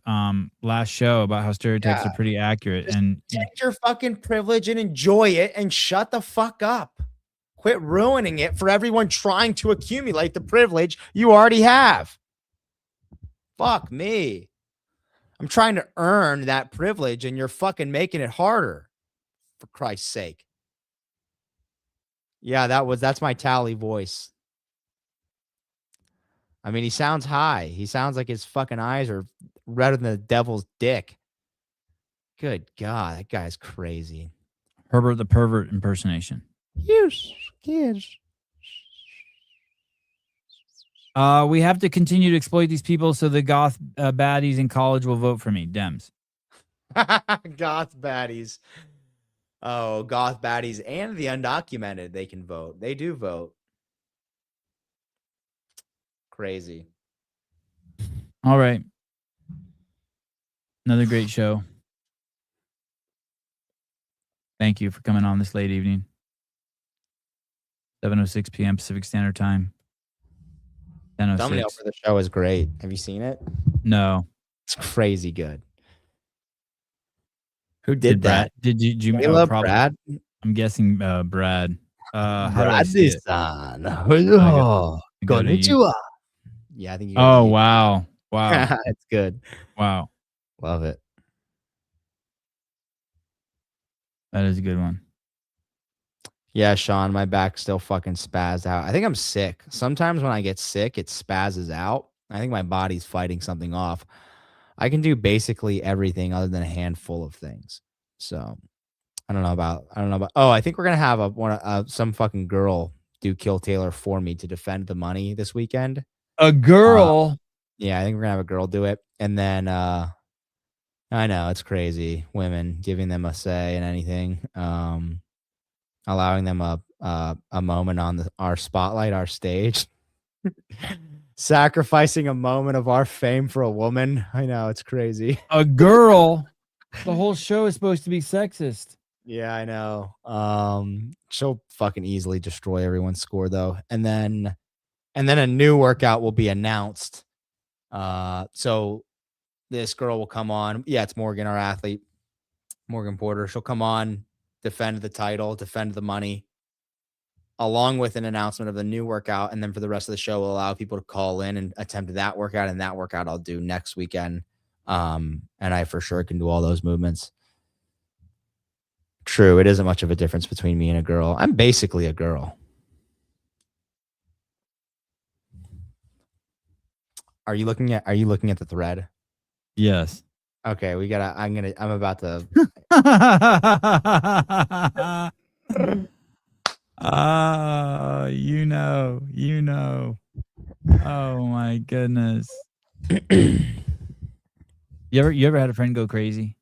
last show about how stereotypes are pretty accurate. Just and take your fucking privilege and enjoy it and shut the fuck up. Quit ruining it for everyone trying to accumulate the privilege you already have. Fuck me. I'm trying to earn that privilege and you're fucking making it harder. For Christ's sake. Yeah, that's my Tally voice. I mean, he sounds high. He sounds like his fucking eyes are redder than the devil's dick. Good God, that guy's crazy. Herbert the Pervert impersonation. Yes, kids. We have to continue to exploit these people so the goth baddies in college will vote for me. Dems. Goth baddies. Oh, goth baddies and the undocumented, they can vote. They do vote. Crazy. All right. Another great show. Thank you for coming on this late evening. 7:06 p.m. Pacific Standard Time. 10:06. Thumbnail for the show is great. Have you seen it? No. It's crazy good. Who did that? Did you Brad? I'm guessing Brad. Brad-san. Konnichiwa. Yeah, I think you Oh, wow. Wow. It's good. Wow. Love it. That is a good one. Yeah, Sean, my back still fucking spazzed out. I think I'm sick. Sometimes when I get sick, it spazzes out. I think my body's fighting something off. I can do basically everything other than a handful of things. So I don't know about. Oh, I think we're gonna have some fucking girl do Kill Taylor for me to defend the money this weekend. A girl. Yeah, I think we're gonna have a girl do it, and then I know it's crazy. Women giving them a say in anything, allowing them a moment on our spotlight, our stage. Sacrificing a moment of our fame for a woman. I know, it's crazy. A girl. The whole show is supposed to be sexist. Yeah, I know. She'll fucking easily destroy everyone's score though. And then a new workout will be announced. So this girl will come on. Yeah, it's Morgan, our athlete, Morgan Porter. She'll come on, defend the title, defend the money, along with an announcement of the new workout. And then for the rest of the show, we'll allow people to call in and attempt that workout. And that workout I'll do next weekend. And I for sure can do all those movements. True. It isn't much of a difference between me and a girl. I'm basically a girl. Are you looking at the thread? Yes. Okay, I'm about to you know. Oh my goodness. You ever had a friend go crazy?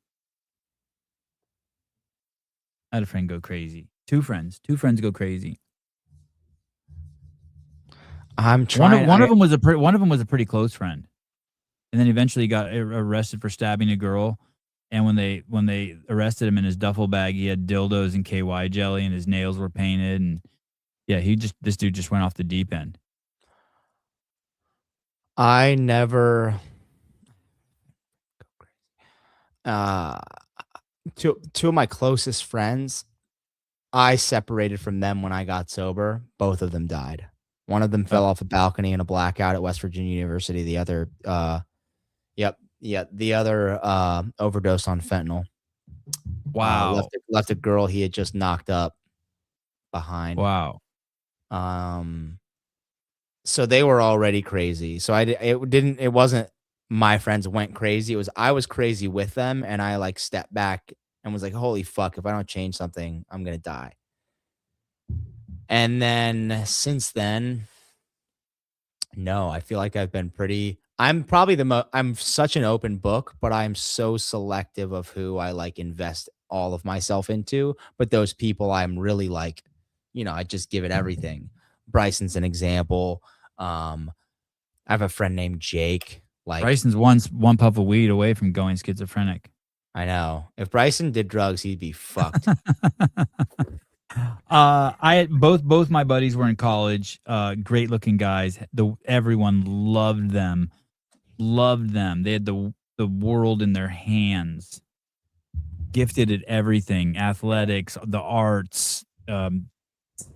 I had a friend go crazy. Two friends go crazy. I'm trying. One of them was a pretty close friend, and then eventually got arrested for stabbing a girl. And when they arrested him, in his duffel bag, he had dildos and KY jelly, and his nails were painted. And yeah, this dude just went off the deep end. I never. Two of my closest friends, I separated from them when I got sober. Both of them died. One of them fell off a balcony in a blackout at West Virginia University. The other, the other overdosed on fentanyl. Wow. Left a girl he had just knocked up behind. Wow. So they were already crazy. So it wasn't my friends went crazy. It was I was crazy with them, and I like stepped back and was like, holy fuck, if I don't change something, I'm gonna die. And then since then, no, I feel like I've been pretty. I'm probably I'm such an open book, but I'm so selective of who I like invest all of myself into. But those people I'm really like, I just give it everything. Bryson's an example. I have a friend named Jake. Like Bryson's one puff of weed away from going schizophrenic. I know. If Bryson did drugs, he'd be fucked. Both my buddies were in college. Great looking guys. Everyone loved them. They had the world in their hands. Gifted at everything, athletics, the arts,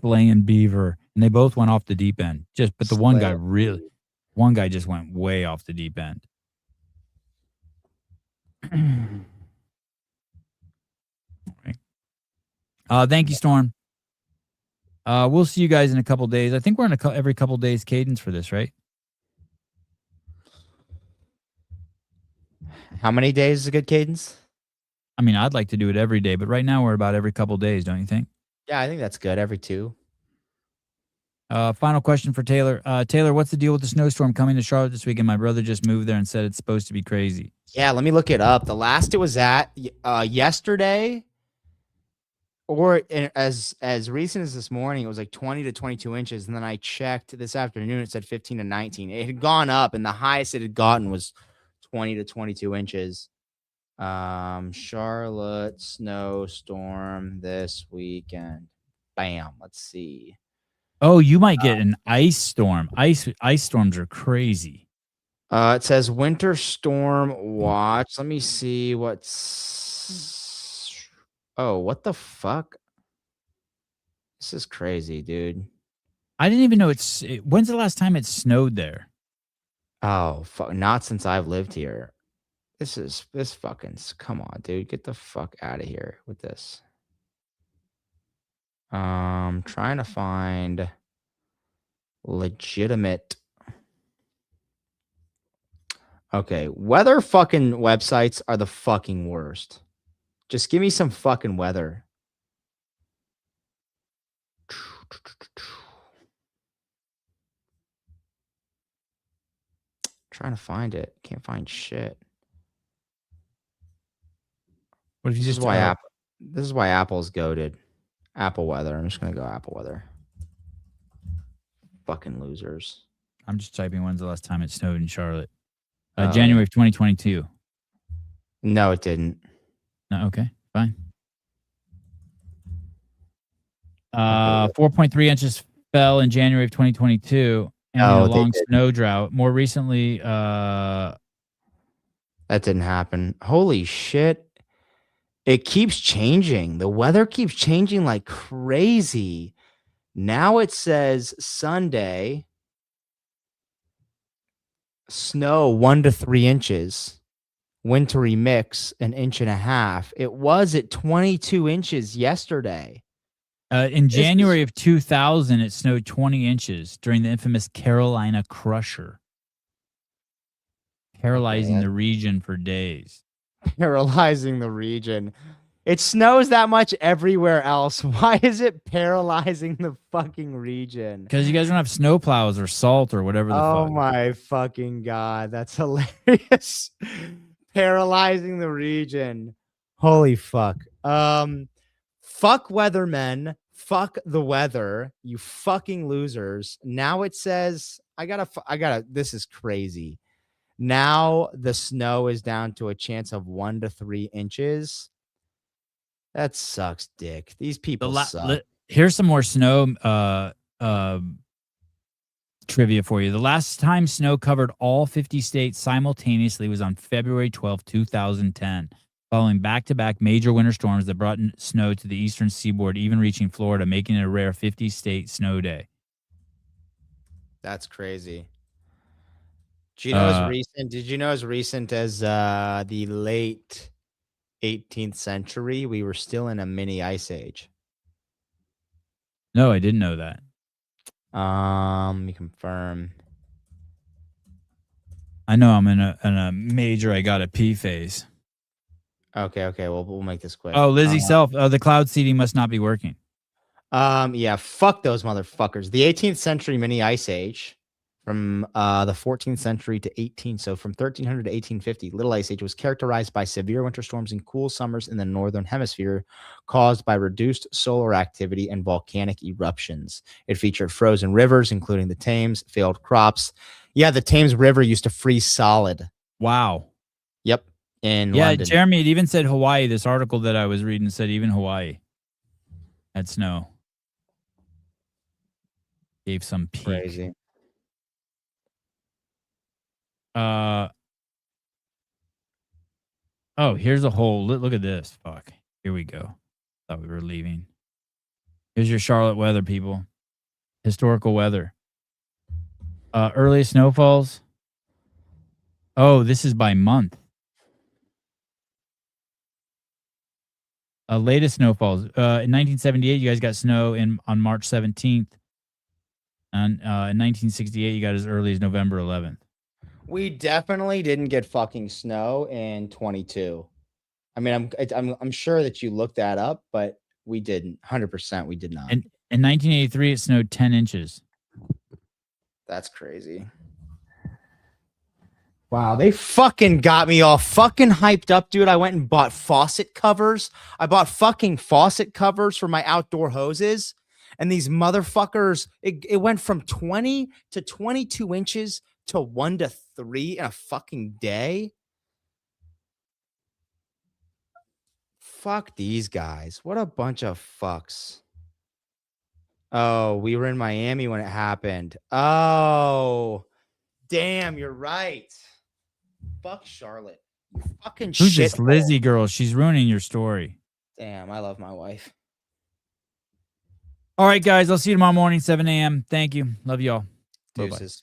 slaying beaver, and they both went off the deep end. But the one guy just went way off the deep end. Thank you, Storm. We'll see you guys in a couple days. I think we're in every couple days cadence for this, right? How many days is a good cadence? I mean, I'd like to do it every day, but right now we're about every couple days, don't you think? Yeah, I think that's good. Every 2. Final question for Taylor. Taylor, what's the deal with the snowstorm coming to Charlotte this weekend? My brother just moved there and said it's supposed to be crazy. Yeah, let me look it up. The last it was at yesterday, or as recent as this morning, it was like 20 to 22 inches. And then I checked this afternoon, it said 15 to 19. It had gone up, and the highest it had gotten was 20 to 22 inches. Charlotte snowstorm this weekend. Bam. Let's see. Oh, you might get an ice storm. Ice storms are crazy. It says winter storm watch. Let me see what's. Oh, what the fuck? This is crazy, dude. I didn't even know when's the last time it snowed there? Oh, fuck. Not since I've lived here. This fucking. Come on, dude. Get the fuck out of here with this. Trying to find legitimate. Okay, weather fucking websites are the fucking worst. Just give me some fucking weather. Trying to find it. Can't find shit. What if you This just is why Apple's goated. Apple weather. I'm just gonna go Apple weather. Fucking losers. I'm just typing when's the last time it snowed in Charlotte. January of 2022. No, it didn't. No, okay, fine. 4.3 inches fell in January of 2022. And a long snow drought. More recently, that didn't happen. Holy shit. It keeps changing. The weather keeps changing like crazy. Now it says Sunday, snow 1 to 3 inches. Wintry mix, 1.5 inches. It was at 22 inches yesterday. In January of 2000, it snowed 20 inches during the infamous Carolina Crusher, paralyzing the region for days. Paralyzing the region. It snows that much everywhere else. Why is it paralyzing the fucking region? Because you guys don't have snow plows or salt or whatever the fuck. Oh my fucking God. That's hilarious. Paralyzing the region. Holy fuck. Fuck weathermen. Fuck the weather. You fucking losers. Now it says, this is crazy. Now the snow is down to a chance of 1 to 3 inches. That sucks, dick. These people suck. Here's some more snow trivia for you. The last time snow covered all 50 states simultaneously was on February 12, 2010, following back-to-back major winter storms that brought snow to the eastern seaboard, even reaching Florida, making it a rare 50-state snow day. That's crazy. Did you know as recent as the late 18th century, we were still in a mini ice age? No, I didn't know that. Let me confirm. I know I'm in a major I gotta pee phase. Okay. We'll make this quick. Oh, Lizzie Self. The cloud seeding must not be working. Yeah, fuck those motherfuckers. The 18th century mini ice age from the 14th century to 18. So from 1300 to 1850, Little Ice Age was characterized by severe winter storms and cool summers in the northern hemisphere caused by reduced solar activity and volcanic eruptions. It featured frozen rivers, including the Thames, failed crops. Yeah, the Thames River used to freeze solid. Wow. Yep. In Yeah, London. Jeremy, it even said Hawaii. This article that I was reading said even Hawaii had snow. Gave some peak. Crazy. Oh, here's a whole look at this. Fuck. Here we go. Thought we were leaving. Here's your Charlotte weather, people. Historical weather. Earliest snowfalls. Oh, this is by month. Latest snowfalls. In 1978, you guys got snow on March 17th. And in 1968, you got as early as November 11th. We definitely didn't get fucking snow in 22. I mean, I'm sure that you looked that up, but we didn't. 100% we did not. And in 1983, it snowed 10 inches. That's crazy. Wow, they fucking got me all fucking hyped up, dude. I went and bought faucet covers. I bought fucking faucet covers for my outdoor hoses. And these motherfuckers, it went from 20 to 22 inches to 1 to 3 in a fucking day. Fuck these guys. What a bunch of fucks. Oh, we were in Miami when it happened. Oh, damn, you're right. Fuck Charlotte. You fucking Who's shit. this Lizzie girl? She's ruining your story. Damn, I love my wife. All right, guys. I'll see you tomorrow morning, 7 a.m. Thank you. Love y'all. Bye-bye. Deuces.